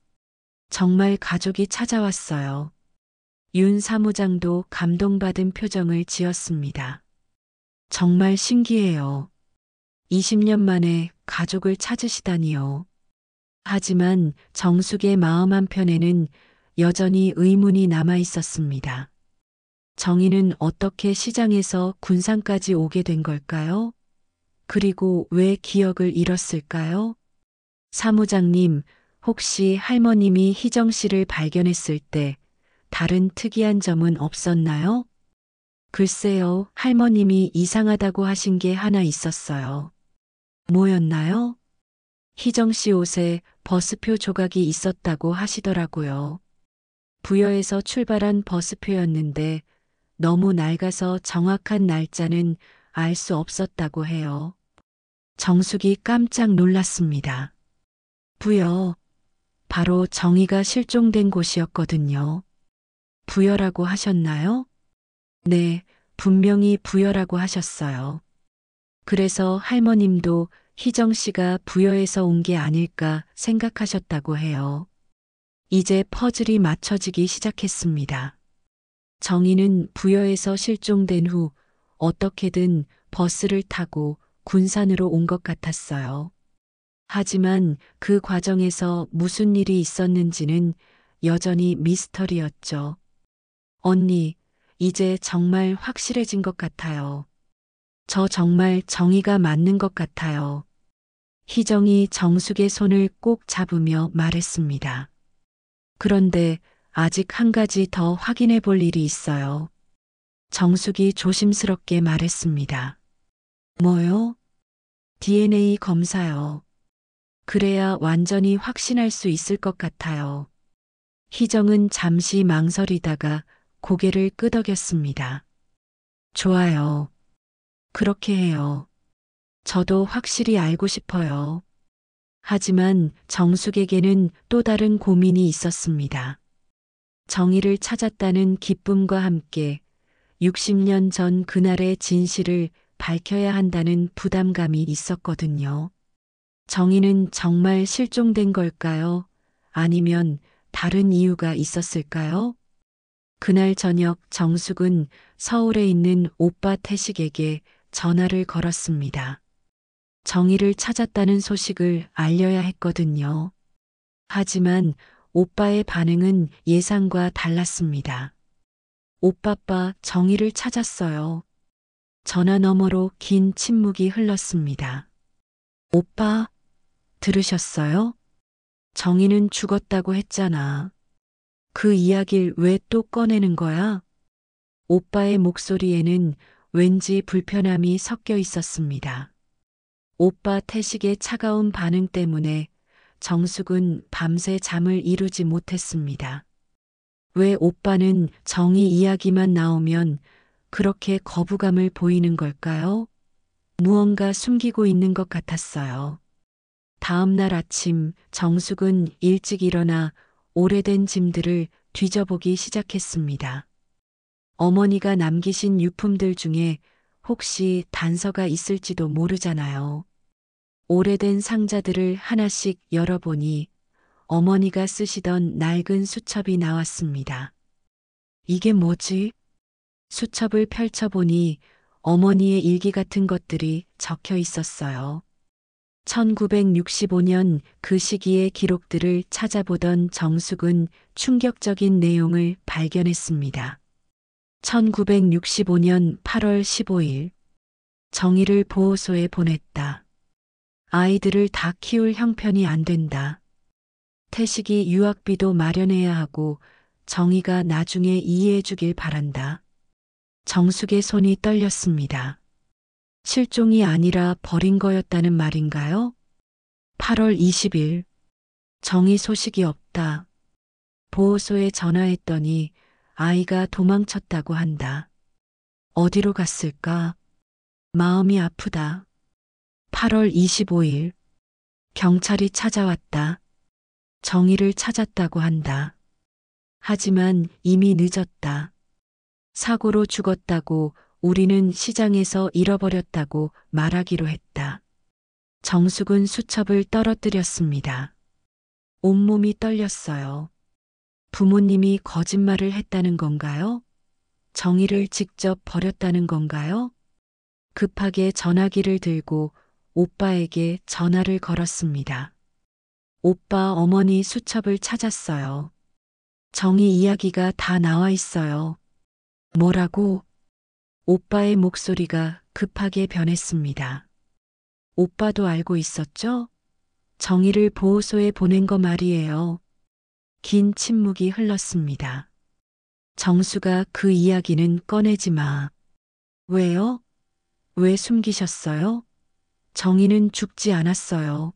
정말 가족이 찾아왔어요. 윤 사무장도 감동받은 표정을 지었습니다. 정말 신기해요. 20년 만에 가족을 찾으시다니요. 하지만 정숙의 마음 한편에는 여전히 의문이 남아 있었습니다. 정희는 어떻게 시장에서 군산까지 오게 된 걸까요? 그리고 왜 기억을 잃었을까요? 사무장님, 혹시 할머님이 희정 씨를 발견했을 때 다른 특이한 점은 없었나요? 글쎄요, 할머님이 이상하다고 하신 게 하나 있었어요. 뭐였나요? 희정 씨 옷에 버스표 조각이 있었다고 하시더라고요. 부여에서 출발한 버스표였는데 너무 낡아서 정확한 날짜는 알 수 없었다고 해요. 정숙이 깜짝 놀랐습니다. 부여, 바로 정희가 실종된 곳이었거든요. 부여라고 하셨나요? 네, 분명히 부여라고 하셨어요. 그래서 할머님도 희정 씨가 부여에서 온 게 아닐까 생각하셨다고 해요. 이제 퍼즐이 맞춰지기 시작했습니다. 정희는 부여에서 실종된 후 어떻게든 버스를 타고 군산으로 온 것 같았어요. 하지만 그 과정에서 무슨 일이 있었는지는 여전히 미스터리였죠. 언니, 이제 정말 확실해진 것 같아요. 저 정말 정의가 맞는 것 같아요. 희정이 정숙의 손을 꼭 잡으며 말했습니다. 그런데 아직 한 가지 더 확인해 볼 일이 있어요. 정숙이 조심스럽게 말했습니다. 뭐요? DNA 검사요. 그래야 완전히 확신할 수 있을 것 같아요. 희정은 잠시 망설이다가 고개를 끄덕였습니다. 좋아요. 그렇게 해요. 저도 확실히 알고 싶어요. 하지만 정숙에게는 또 다른 고민이 있었습니다. 정의를 찾았다는 기쁨과 함께 60년 전 그날의 진실을 밝혀야 한다는 부담감이 있었거든요. 정의는 정말 실종된 걸까요? 아니면 다른 이유가 있었을까요? 그날 저녁 정숙은 서울에 있는 오빠 태식에게 전화를 걸었습니다. 정의를 찾았다는 소식을 알려야 했거든요. 하지만 오빠의 반응은 예상과 달랐습니다. 오빠빠 정의를 찾았어요. 전화 너머로 긴 침묵이 흘렀습니다. 오빠, 들으셨어요? 정의는 죽었다고 했잖아. 그 이야기를 왜 또 꺼내는 거야? 오빠의 목소리에는 왠지 불편함이 섞여 있었습니다. 오빠 태식의 차가운 반응 때문에 정숙은 밤새 잠을 이루지 못했습니다. 왜 오빠는 정의 이야기만 나오면 그렇게 거부감을 보이는 걸까요? 무언가 숨기고 있는 것 같았어요. 다음 날 아침 정숙은 일찍 일어나 오래된 짐들을 뒤져보기 시작했습니다. 어머니가 남기신 유품들 중에 혹시 단서가 있을지도 모르잖아요. 오래된 상자들을 하나씩 열어보니 어머니가 쓰시던 낡은 수첩이 나왔습니다. 이게 뭐지? 수첩을 펼쳐보니 어머니의 일기 같은 것들이 적혀 있었어요. 1965년 그 시기의 기록들을 찾아보던 정숙은 충격적인 내용을 발견했습니다. 1965년 8월 15일 정희를 보호소에 보냈다. 아이들을 다 키울 형편이 안 된다. 태식이 유학비도 마련해야 하고 정희가 나중에 이해해 주길 바란다. 정숙의 손이 떨렸습니다. 실종이 아니라 버린 거였다는 말인가요? 8월 20일 정희 소식이 없다. 보호소에 전화했더니 아이가 도망쳤다고 한다. 어디로 갔을까? 마음이 아프다. 8월 25일 경찰이 찾아왔다. 정희를 찾았다고 한다. 하지만 이미 늦었다. 사고로 죽었다고 우리는 시장에서 잃어버렸다고 말하기로 했다. 정숙은 수첩을 떨어뜨렸습니다. 온몸이 떨렸어요. 부모님이 거짓말을 했다는 건가요? 정희를 직접 버렸다는 건가요? 급하게 전화기를 들고 오빠에게 전화를 걸었습니다. 오빠, 어머니 수첩을 찾았어요. 정희 이야기가 다 나와 있어요. 뭐라고? 오빠의 목소리가 급하게 변했습니다. 오빠도 알고 있었죠? 정희를 보호소에 보낸 거 말이에요. 긴 침묵이 흘렀습니다. 정수가 그 이야기는 꺼내지 마. 왜요? 왜 숨기셨어요? 정희는 죽지 않았어요.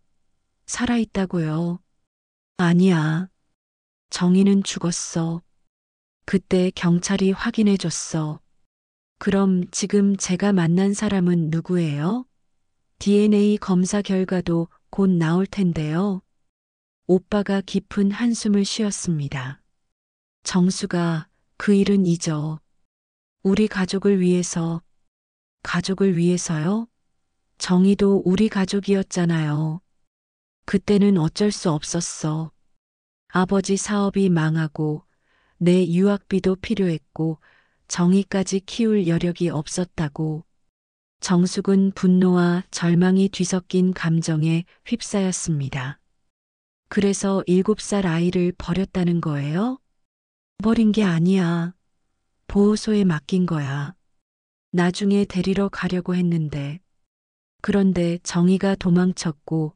살아있다고요. 아니야. 정희는 죽었어. 그때 경찰이 확인해줬어. 그럼 지금 제가 만난 사람은 누구예요? DNA 검사 결과도 곧 나올 텐데요. 오빠가 깊은 한숨을 쉬었습니다. 정수가 그 일은 잊어. 우리 가족을 위해서. 가족을 위해서요? 정희도 우리 가족이었잖아요. 그때는 어쩔 수 없었어. 아버지 사업이 망하고 내 유학비도 필요했고 정희까지 키울 여력이 없었다고. 정숙은 분노와 절망이 뒤섞인 감정에 휩싸였습니다. 그래서 7살 아이를 버렸다는 거예요? 버린 게 아니야. 보호소에 맡긴 거야. 나중에 데리러 가려고 했는데. 그런데 정희가 도망쳤고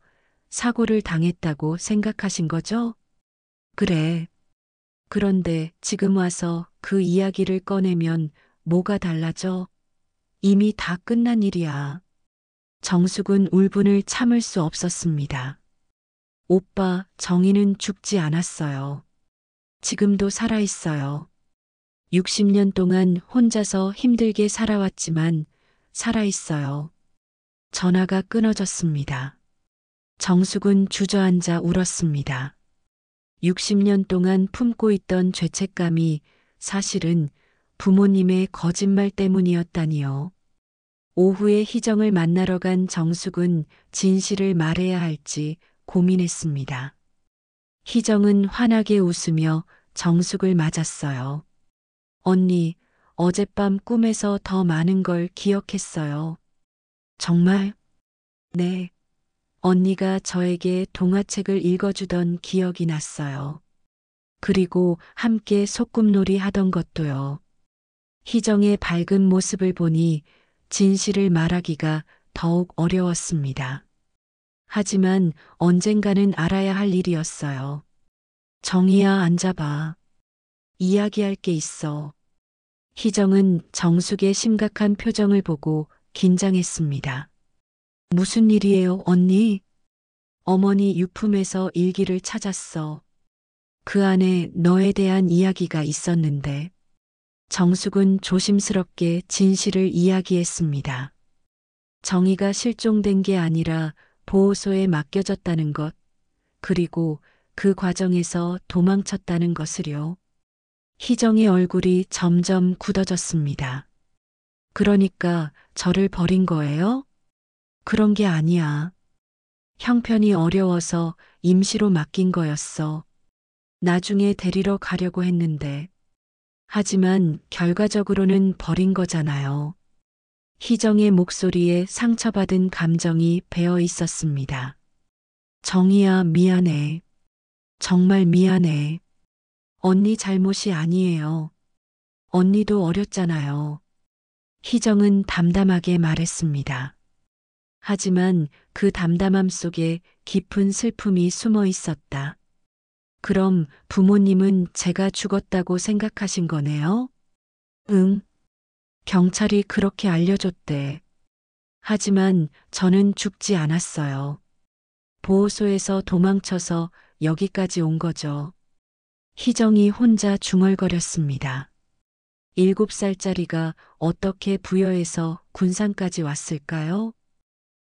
사고를 당했다고 생각하신 거죠? 그래. 그런데 지금 와서 그 이야기를 꺼내면 뭐가 달라져? 이미 다 끝난 일이야. 정숙은 울분을 참을 수 없었습니다. 오빠, 정희는 죽지 않았어요. 지금도 살아있어요. 60년 동안 혼자서 힘들게 살아왔지만 살아있어요. 전화가 끊어졌습니다. 정숙은 주저앉아 울었습니다. 60년 동안 품고 있던 죄책감이 사실은 부모님의 거짓말 때문이었다니요. 오후에 희정을 만나러 간 정숙은 진실을 말해야 할지 고민했습니다. 희정은 환하게 웃으며 정숙을 맞았어요. 언니, 어젯밤 꿈에서 더 많은 걸 기억했어요. 정말? 네. 언니가 저에게 동화책을 읽어주던 기억이 났어요. 그리고 함께 소꿉놀이 하던 것도요. 희정의 밝은 모습을 보니 진실을 말하기가 더욱 어려웠습니다. 하지만 언젠가는 알아야 할 일이었어요. 정희야, 앉아봐. 이야기할 게 있어. 희정은 정숙의 심각한 표정을 보고 긴장했습니다. 무슨 일이에요, 언니? 어머니 유품에서 일기를 찾았어. 그 안에 너에 대한 이야기가 있었는데. 정숙은 조심스럽게 진실을 이야기했습니다. 정희가 실종된 게 아니라 보호소에 맡겨졌다는 것, 그리고 그 과정에서 도망쳤다는 것을요. 희정의 얼굴이 점점 굳어졌습니다. 그러니까 저를 버린 거예요? 그런 게 아니야. 형편이 어려워서 임시로 맡긴 거였어. 나중에 데리러 가려고 했는데. 하지만 결과적으로는 버린 거잖아요. 희정의 목소리에 상처받은 감정이 배어 있었습니다. 정희야, 미안해. 정말 미안해. 언니 잘못이 아니에요. 언니도 어렸잖아요. 희정은 담담하게 말했습니다. 하지만 그 담담함 속에 깊은 슬픔이 숨어 있었다. 그럼 부모님은 제가 죽었다고 생각하신 거네요? 응. 경찰이 그렇게 알려줬대. 하지만 저는 죽지 않았어요. 보호소에서 도망쳐서 여기까지 온 거죠. 희정이 혼자 중얼거렸습니다. 7살짜리가 어떻게 부여해서 군산까지 왔을까요?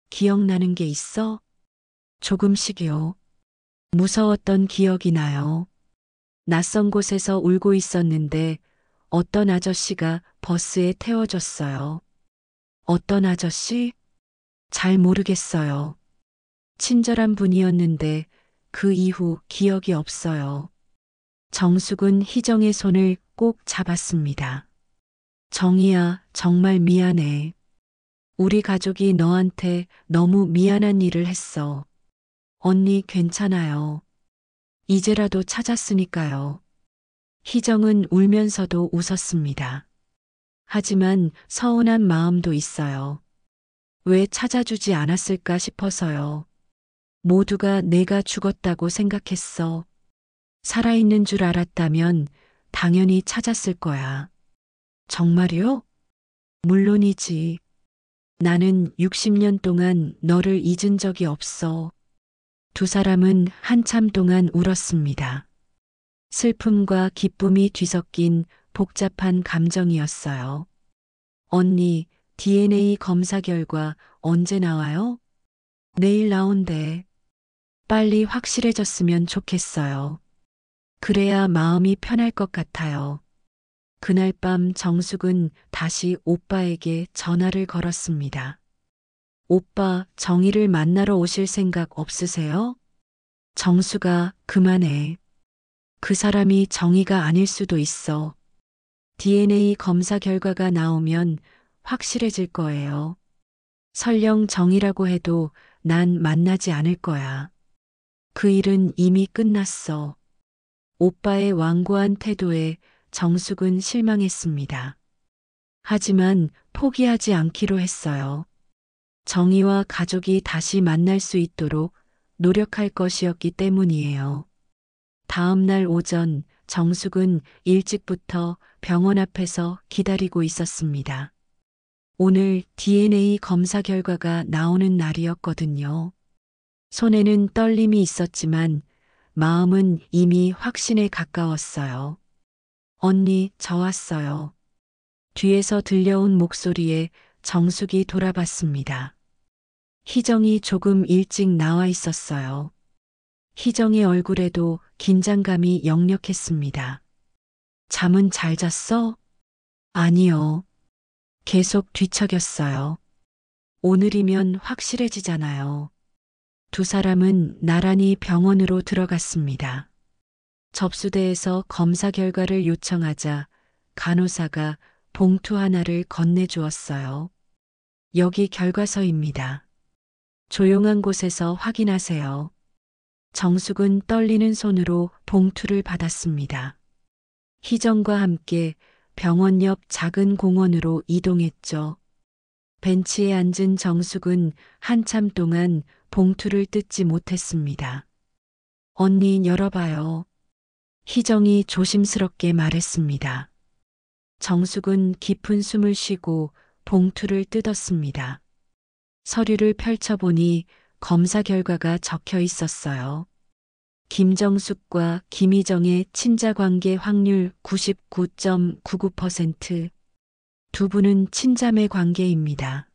기억나는 게 있어? 조금씩요. 무서웠던 기억이 나요. 낯선 곳에서 울고 있었는데 어떤 아저씨가 버스에 태워줬어요. 어떤 아저씨? 잘 모르겠어요. 친절한 분이었는데 그 이후 기억이 없어요. 정숙은 희정의 손을 꼭 잡았습니다. 정희야, 정말 미안해. 우리 가족이 너한테 너무 미안한 일을 했어. 언니 괜찮아요. 이제라도 찾았으니까요. 희정은 울면서도 웃었습니다. 하지만 서운한 마음도 있어요. 왜 찾아주지 않았을까 싶어서요. 모두가 내가 죽었다고 생각했어. 살아있는 줄 알았다면 당연히 찾았을 거야. 정말요? 물론이지. 나는 60년 동안 너를 잊은 적이 없어. 두 사람은 한참 동안 울었습니다. 슬픔과 기쁨이 뒤섞인 복잡한 감정이었어요. 언니, DNA 검사 결과 언제 나와요? 내일 나온대. 빨리 확실해졌으면 좋겠어요. 그래야 마음이 편할 것 같아요. 그날 밤 정숙은 다시 오빠에게 전화를 걸었습니다. 오빠, 정희를 만나러 오실 생각 없으세요? 정수가 그만해. 그 사람이 정희가 아닐 수도 있어. DNA 검사 결과가 나오면 확실해질 거예요. 설령 정희라고 해도 난 만나지 않을 거야. 그 일은 이미 끝났어. 오빠의 완고한 태도에 정숙은 실망했습니다. 하지만 포기하지 않기로 했어요. 정희와 가족이 다시 만날 수 있도록 노력할 것이었기 때문이에요. 다음 날 오전 정숙은 일찍부터 병원 앞에서 기다리고 있었습니다. 오늘 DNA 검사 결과가 나오는 날이었거든요. 손에는 떨림이 있었지만 마음은 이미 확신에 가까웠어요. 언니, 저 왔어요. 뒤에서 들려온 목소리에 정숙이 돌아봤습니다. 희정이 조금 일찍 나와 있었어요. 희정의 얼굴에도 긴장감이 역력했습니다. 잠은 잘 잤어? 아니요. 계속 뒤척였어요. 오늘이면 확실해지잖아요. 두 사람은 나란히 병원으로 들어갔습니다. 접수대에서 검사 결과를 요청하자 간호사가 봉투 하나를 건네주었어요. 여기 결과서입니다. 조용한 곳에서 확인하세요. 정숙은 떨리는 손으로 봉투를 받았습니다. 희정과 함께 병원 옆 작은 공원으로 이동했죠. 벤치에 앉은 정숙은 한참 동안 봉투를 뜯지 못했습니다. 언니 열어봐요. 희정이 조심스럽게 말했습니다. 정숙은 깊은 숨을 쉬고 봉투를 뜯었습니다. 서류를 펼쳐보니 검사 결과가 적혀 있었어요. 김정숙과 김희정의 친자관계 확률 99.99%. 두 분은 친자매 관계입니다.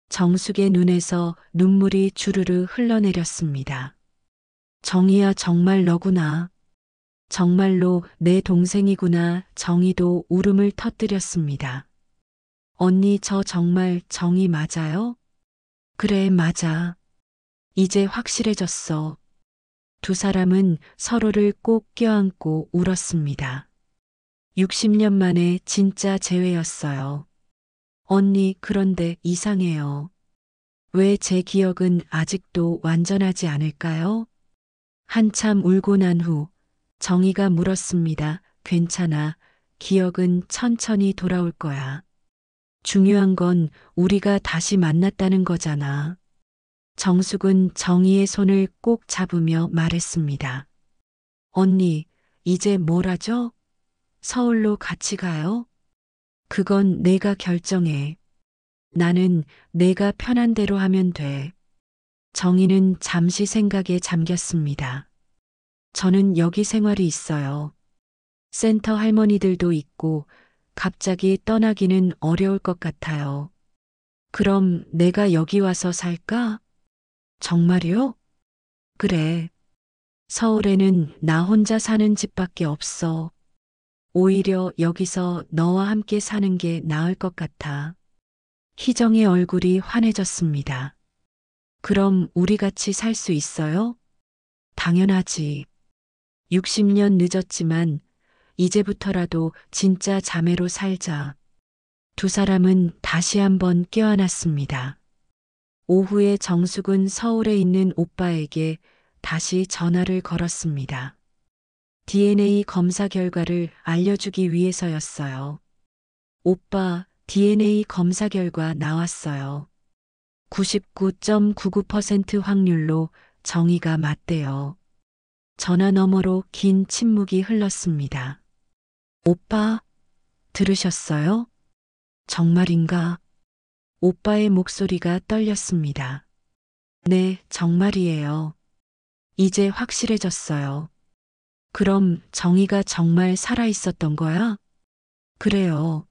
정숙의 눈에서 눈물이 주르르 흘러내렸습니다. 정희야, 정말 너구나. 정말로 내 동생이구나. 정희도 울음을 터뜨렸습니다. 언니, 저 정말 정희 맞아요? 그래, 맞아. 이제 확실해졌어. 두 사람은 서로를 꼭 껴안고 울었습니다. 60년 만에 진짜 재회였어요. 언니, 그런데 이상해요. 왜 제 기억은 아직도 완전하지 않을까요? 한참 울고 난 후 정희가 물었습니다. 괜찮아. 기억은 천천히 돌아올 거야. 중요한 건 우리가 다시 만났다는 거잖아. 정숙은 정희의 손을 꼭 잡으며 말했습니다. 언니, 이제 뭘 하죠? 서울로 같이 가요? 그건 내가 결정해. 나는 내가 편한 대로 하면 돼. 정희는 잠시 생각에 잠겼습니다. 저는 여기 생활이 있어요. 센터 할머니들도 있고 갑자기 떠나기는 어려울 것 같아요. 그럼 내가 여기 와서 살까? 정말요? 그래. 서울에는 나 혼자 사는 집밖에 없어. 오히려 여기서 너와 함께 사는 게 나을 것 같아. 희정의 얼굴이 환해졌습니다. 그럼 우리 같이 살 수 있어요? 당연하지. 60년 늦었지만 이제부터라도 진짜 자매로 살자. 두 사람은 다시 한번 껴안았습니다. 오후에 정숙은 서울에 있는 오빠에게 다시 전화를 걸었습니다. DNA 검사 결과를 알려주기 위해서였어요. 오빠, DNA 검사 결과 나왔어요. 99.99% 확률로 정의가 맞대요. 전화 너머로 긴 침묵이 흘렀습니다. 오빠, 들으셨어요? 정말인가? 오빠의 목소리가 떨렸습니다. 네, 정말이에요. 이제 확실해졌어요. 그럼 정희가 정말 살아 있었던 거야? 그래요.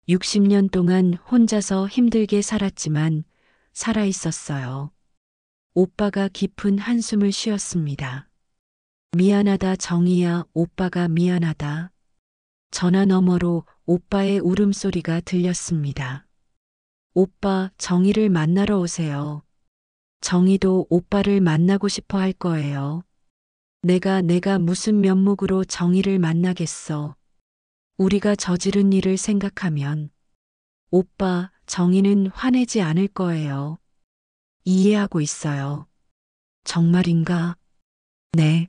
60년 동안 혼자서 힘들게 살았지만 살아 있었어요. 오빠가 깊은 한숨을 쉬었습니다. 미안하다, 정희야. 오빠가 미안하다. 전화 너머로 오빠의 울음소리가 들렸습니다. 오빠, 정희를 만나러 오세요. 정희도 오빠를 만나고 싶어 할 거예요. 내가 무슨 면목으로 정희를 만나겠어. 우리가 저지른 일을 생각하면 오빠, 정희는 화내지 않을 거예요. 이해하고 있어요. 정말인가? 네.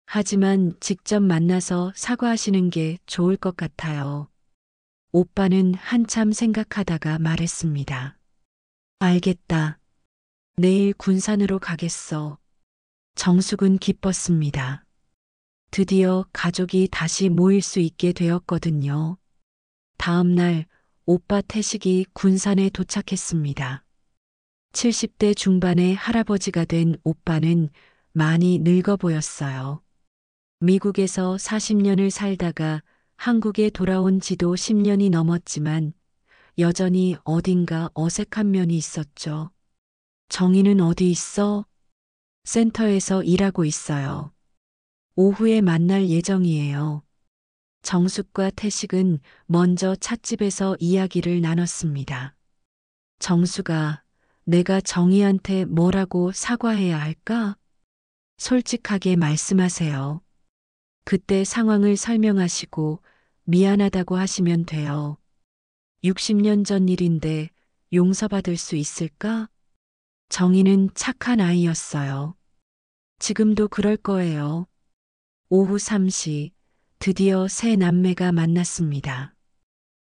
하지만 직접 만나서 사과하시는 게 좋을 것 같아요. 오빠는 한참 생각하다가 말했습니다. 알겠다. 내일 군산으로 가겠어. 정숙은 기뻤습니다. 드디어 가족이 다시 모일 수 있게 되었거든요. 다음 날 오빠 태식이 군산에 도착했습니다. 70대 중반의 할아버지가 된 오빠는 많이 늙어 보였어요. 미국에서 40년을 살다가 한국에 돌아온 지도 10년이 넘었지만 여전히 어딘가 어색한 면이 있었죠. 정희는 어디 있어? 센터에서 일하고 있어요. 오후에 만날 예정이에요. 정숙과 태식은 먼저 찻집에서 이야기를 나눴습니다. 정숙아, 내가 정희한테 뭐라고 사과해야 할까? 솔직하게 말씀하세요. 그때 상황을 설명하시고 미안하다고 하시면 돼요. 60년 전 일인데 용서받을 수 있을까? 정희는 착한 아이였어요. 지금도 그럴 거예요. 오후 3시, 드디어 새 남매가 만났습니다.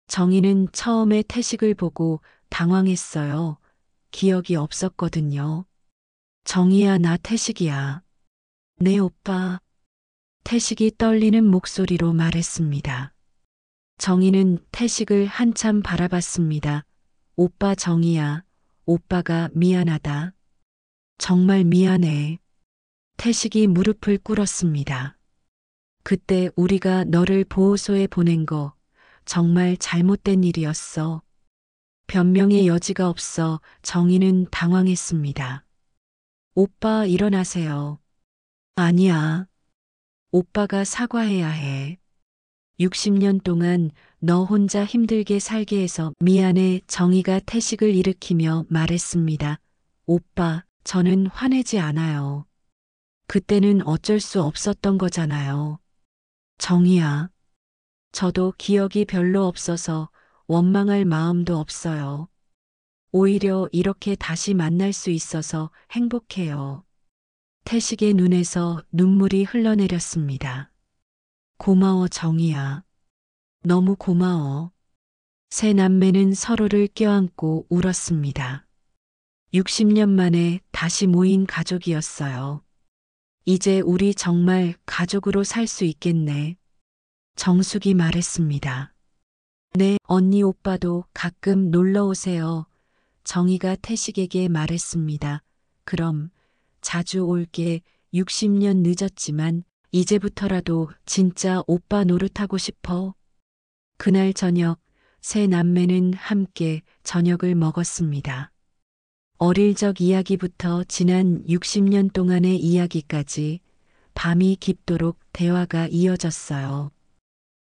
정희는 처음에 태식을 보고 당황했어요. 기억이 없었거든요. 정희야, 나 태식이야. 네, 오빠. 태식이 떨리는 목소리로 말했습니다. 정희는 태식을 한참 바라봤습니다. 오빠, 정희야. 오빠가 미안하다. 정말 미안해. 태식이 무릎을 꿇었습니다. 그때 우리가 너를 보호소에 보낸 거 정말 잘못된 일이었어. 변명의 여지가 없어 정희는 당황했습니다. 오빠, 일어나세요. 아니야. 오빠가 사과해야 해. 60년 동안 너 혼자 힘들게 살게 해서 미안해. 정희가 태식을 일으키며 말했습니다. 오빠, 저는 화내지 않아요. 그때는 어쩔 수 없었던 거잖아요. 정희야, 저도 기억이 별로 없어서 원망할 마음도 없어요. 오히려 이렇게 다시 만날 수 있어서 행복해요. 태식의 눈에서 눈물이 흘러내렸습니다. 고마워, 정희야. 너무 고마워. 세 남매는 서로를 껴안고 울었습니다. 60년 만에 다시 모인 가족이었어요. 이제 우리 정말 가족으로 살 수 있겠네. 정숙이 말했습니다. 네, 언니 오빠도 가끔 놀러 오세요. 정희가 태식에게 말했습니다. 그럼 자주 올게. 60년 늦었지만 이제부터라도 진짜 오빠 노릇하고 싶어. 그날 저녁 세 남매는 함께 저녁을 먹었습니다. 어릴 적 이야기부터 지난 60년 동안의 이야기까지 밤이 깊도록 대화가 이어졌어요.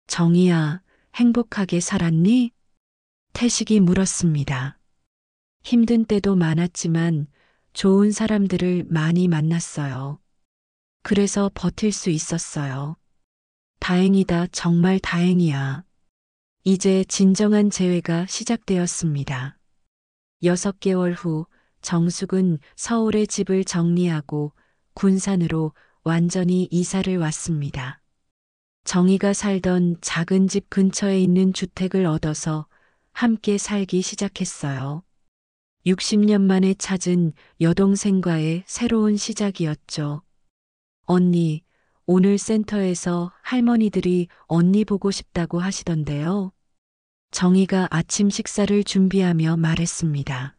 정희야, 행복하게 살았니? 태식이 물었습니다. 힘든 때도 많았지만 좋은 사람들을 많이 만났어요. 그래서 버틸 수 있었어요. 다행이다, 정말 다행이야. 이제 진정한 재회가 시작되었습니다. 6개월 후 정숙은 서울의 집을 정리하고 군산으로 완전히 이사를 왔습니다. 정희가 살던 작은 집 근처에 있는 주택을 얻어서 함께 살기 시작했어요. 60년 만에 찾은 여동생과의 새로운 시작이었죠. 언니, 오늘 센터에서 할머니들이 언니 보고 싶다고 하시던데요. 정희가 아침 식사를 준비하며 말했습니다.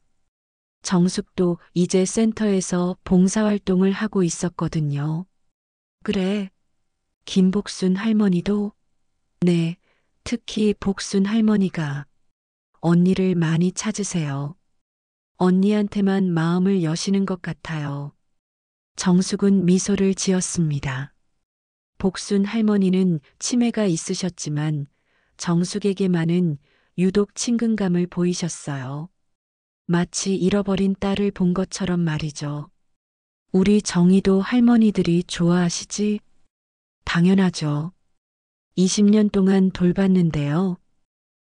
정숙도 이제 센터에서 봉사활동을 하고 있었거든요. 그래. 김복순 할머니도? 네, 특히 복순 할머니가 언니를 많이 찾으세요. 언니한테만 마음을 여시는 것 같아요. 정숙은 미소를 지었습니다. 복순 할머니는 치매가 있으셨지만 정숙에게만은 유독 친근감을 보이셨어요. 마치 잃어버린 딸을 본 것처럼 말이죠. 우리 정희도 할머니들이 좋아하시지? 당연하죠. 20년 동안 돌봤는데요.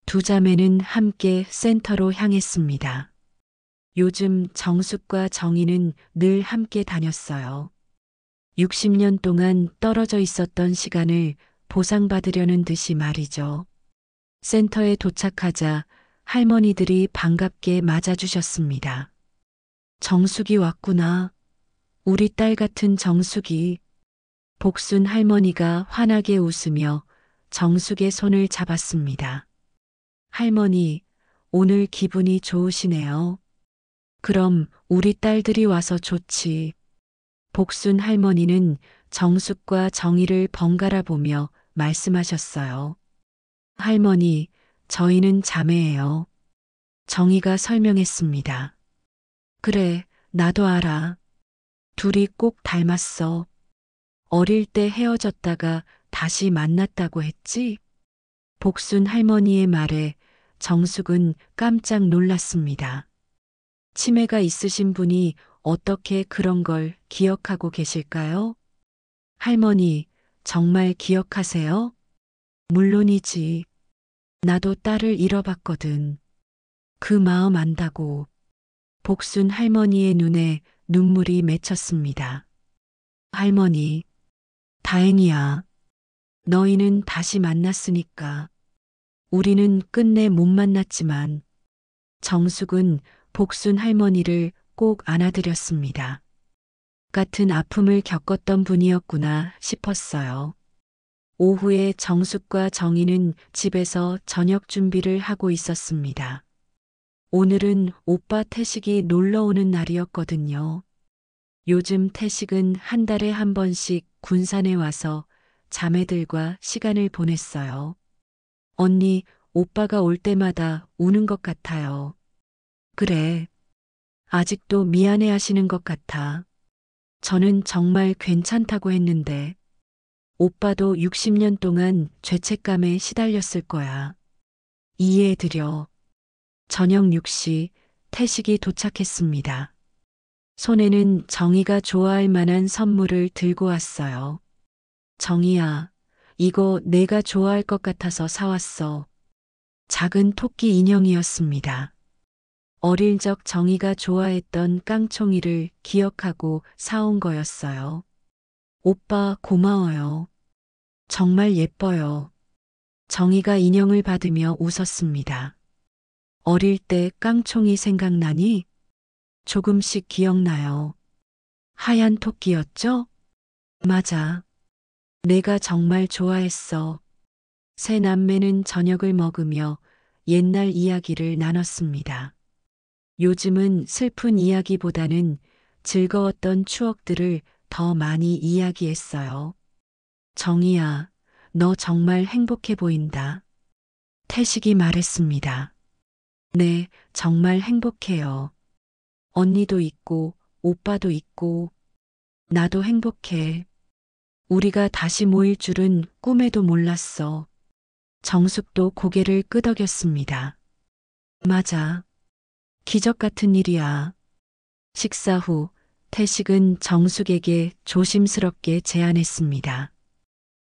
두 자매는 함께 센터로 향했습니다. 요즘 정숙과 정희는 늘 함께 다녔어요. 60년 동안 떨어져 있었던 시간을 보상받으려는 듯이 말이죠. 센터에 도착하자 할머니들이 반갑게 맞아주셨습니다. 정숙이 왔구나. 우리 딸 같은 정숙이. 복순 할머니가 환하게 웃으며 정숙의 손을 잡았습니다. 할머니, 오늘 기분이 좋으시네요. 그럼 우리 딸들이 와서 좋지. 복순 할머니는 정숙과 정희를 번갈아 보며 말씀하셨어요. 할머니, 저희는 자매예요. 정희가 설명했습니다. 그래, 나도 알아. 둘이 꼭 닮았어. 어릴 때 헤어졌다가 다시 만났다고 했지? 복순 할머니의 말에 정숙은 깜짝 놀랐습니다. 치매가 있으신 분이 어떻게 그런 걸 기억하고 계실까요? 할머니, 정말 기억하세요? 물론이지. 나도 딸을 잃어봤거든. 그 마음 안다고. 복순 할머니의 눈에 눈물이 맺혔습니다. 할머니, 다행이야. 너희는 다시 만났으니까. 우리는 끝내 못 만났지만 정숙은 복순 할머니를 꼭 안아드렸습니다. 같은 아픔을 겪었던 분이었구나 싶었어요. 오후에 정숙과 정희는 집에서 저녁 준비를 하고 있었습니다. 오늘은 오빠 태식이 놀러 오는 날이었거든요. 요즘 태식은 한 달에 한 번씩 군산에 와서 자매들과 시간을 보냈어요. 언니, 오빠가 올 때마다 우는 것 같아요. 그래. 아직도 미안해 하시는 것 같아. 저는 정말 괜찮다고 했는데. 오빠도 60년 동안 죄책감에 시달렸을 거야. 이해해드려. 저녁 6시 태식이 도착했습니다. 손에는 정희가 좋아할 만한 선물을 들고 왔어요. 정희야, 이거 내가 좋아할 것 같아서 사왔어. 작은 토끼 인형이었습니다. 어릴 적 정희가 좋아했던 깡총이를 기억하고 사온 거였어요. 오빠 고마워요. 정말 예뻐요. 정희가 인형을 받으며 웃었습니다. 어릴 때 깡총이 생각나니? 조금씩 기억나요. 하얀 토끼였죠? 맞아. 내가 정말 좋아했어. 세 남매는 저녁을 먹으며 옛날 이야기를 나눴습니다. 요즘은 슬픈 이야기보다는 즐거웠던 추억들을 더 많이 이야기했어요. 정희야, 너 정말 행복해 보인다. 태식이 말했습니다. 네, 정말 행복해요. 언니도 있고, 오빠도 있고, 나도 행복해. 우리가 다시 모일 줄은 꿈에도 몰랐어. 정숙도 고개를 끄덕였습니다. 맞아. 기적 같은 일이야. 식사 후 태식은 정숙에게 조심스럽게 제안했습니다.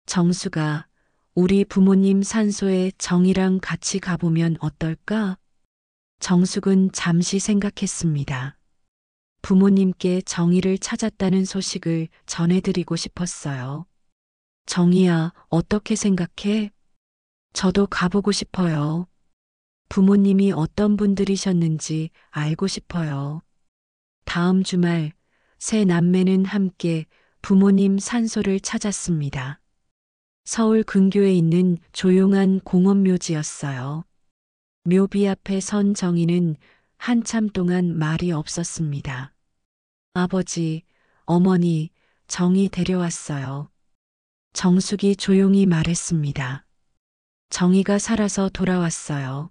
정숙아, 우리 부모님 산소에 정이랑 같이 가보면 어떨까? 정숙은 잠시 생각했습니다. 부모님께 정이를 찾았다는 소식을 전해드리고 싶었어요. 정이야, 어떻게 생각해? 저도 가보고 싶어요. 부모님이 어떤 분들이셨는지 알고 싶어요. 다음 주말 세 남매는 함께 부모님 산소를 찾았습니다. 서울 근교에 있는 조용한 공원 묘지였어요. 묘비 앞에 선 정희는 한참 동안 말이 없었습니다. 아버지, 어머니, 정희 데려왔어요. 정숙이 조용히 말했습니다. 정희가 살아서 돌아왔어요.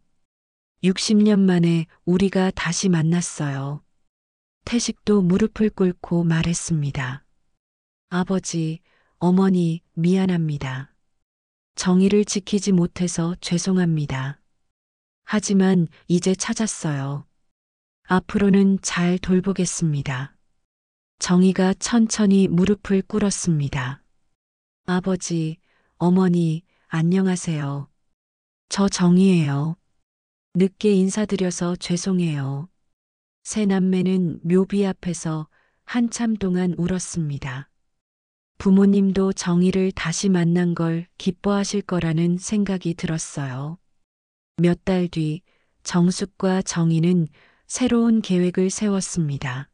60년 만에 우리가 다시 만났어요. 태식도 무릎을 꿇고 말했습니다. 아버지, 어머니, 미안합니다. 정의를 지키지 못해서 죄송합니다. 하지만 이제 찾았어요. 앞으로는 잘 돌보겠습니다. 정의가 천천히 무릎을 꿇었습니다. 아버지, 어머니, 안녕하세요. 저 정의예요. 늦게 인사드려서 죄송해요. 세 남매는 묘비 앞에서 한참 동안 울었습니다. 부모님도 정희를 다시 만난 걸 기뻐하실 거라는 생각이 들었어요. 몇 달 뒤 정숙과 정희는 새로운 계획을 세웠습니다.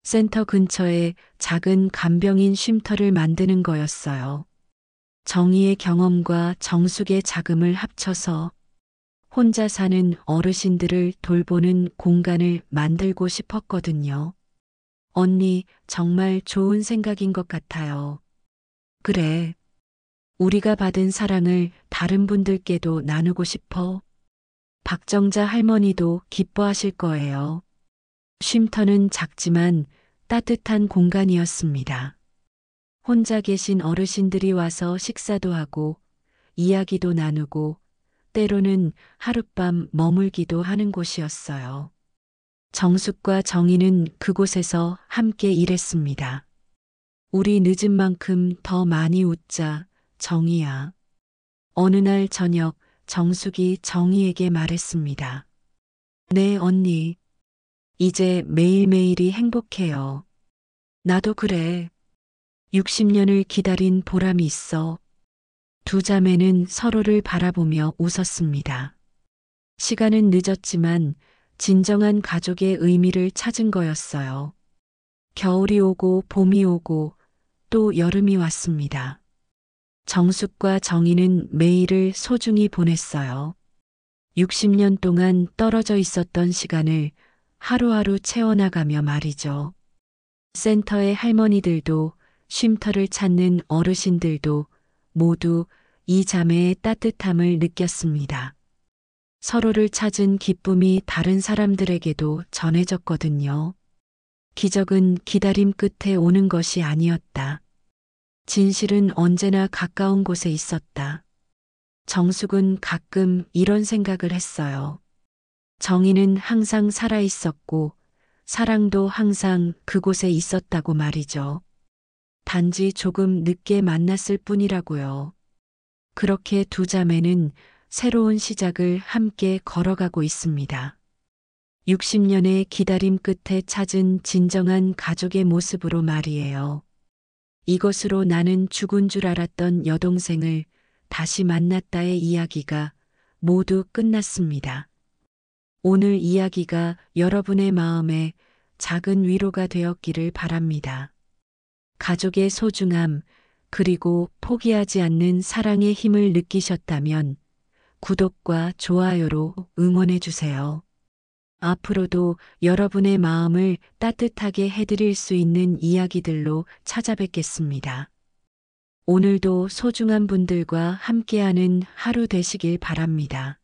센터 근처에 작은 간병인 쉼터를 만드는 거였어요. 정희의 경험과 정숙의 자금을 합쳐서 혼자 사는 어르신들을 돌보는 공간을 만들고 싶었거든요. 언니, 정말 좋은 생각인 것 같아요. 그래. 우리가 받은 사랑을 다른 분들께도 나누고 싶어. 박정자 할머니도 기뻐하실 거예요. 쉼터는 작지만 따뜻한 공간이었습니다. 혼자 계신 어르신들이 와서 식사도 하고 이야기도 나누고 때로는 하룻밤 머물기도 하는 곳이었어요. 정숙과 정희는 그곳에서 함께 일했습니다. 우리 늦은 만큼 더 많이 웃자, 정희야. 어느 날 저녁 정숙이 정희에게 말했습니다. 네, 언니. 이제 매일매일이 행복해요. 나도 그래. 60년을 기다린 보람이 있어. 두 자매는 서로를 바라보며 웃었습니다. 시간은 늦었지만 진정한 가족의 의미를 찾은 거였어요. 겨울이 오고 봄이 오고 또 여름이 왔습니다. 정숙과 정희는 매일을 소중히 보냈어요. 60년 동안 떨어져 있었던 시간을 하루하루 채워나가며 말이죠. 센터의 할머니들도 쉼터를 찾는 어르신들도 모두 이 자매의 따뜻함을 느꼈습니다. 서로를 찾은 기쁨이 다른 사람들에게도 전해졌거든요. 기적은 기다림 끝에 오는 것이 아니었다. 진실은 언제나 가까운 곳에 있었다. 정숙은 가끔 이런 생각을 했어요. 정의는 항상 살아 있었고 사랑도 항상 그곳에 있었다고 말이죠. 단지 조금 늦게 만났을 뿐이라고요. 그렇게 두 자매는 새로운 시작을 함께 걸어가고 있습니다. 60년의 기다림 끝에 찾은 진정한 가족의 모습으로 말이에요. 이것으로 나는 죽은 줄 알았던 여동생을 다시 만났다의 이야기가 모두 끝났습니다. 오늘 이야기가 여러분의 마음에 작은 위로가 되었기를 바랍니다. 가족의 소중함, 그리고 포기하지 않는 사랑의 힘을 느끼셨다면 구독과 좋아요로 응원해 주세요. 앞으로도 여러분의 마음을 따뜻하게 해드릴 수 있는 이야기들로 찾아뵙겠습니다. 오늘도 소중한 분들과 함께하는 하루 되시길 바랍니다.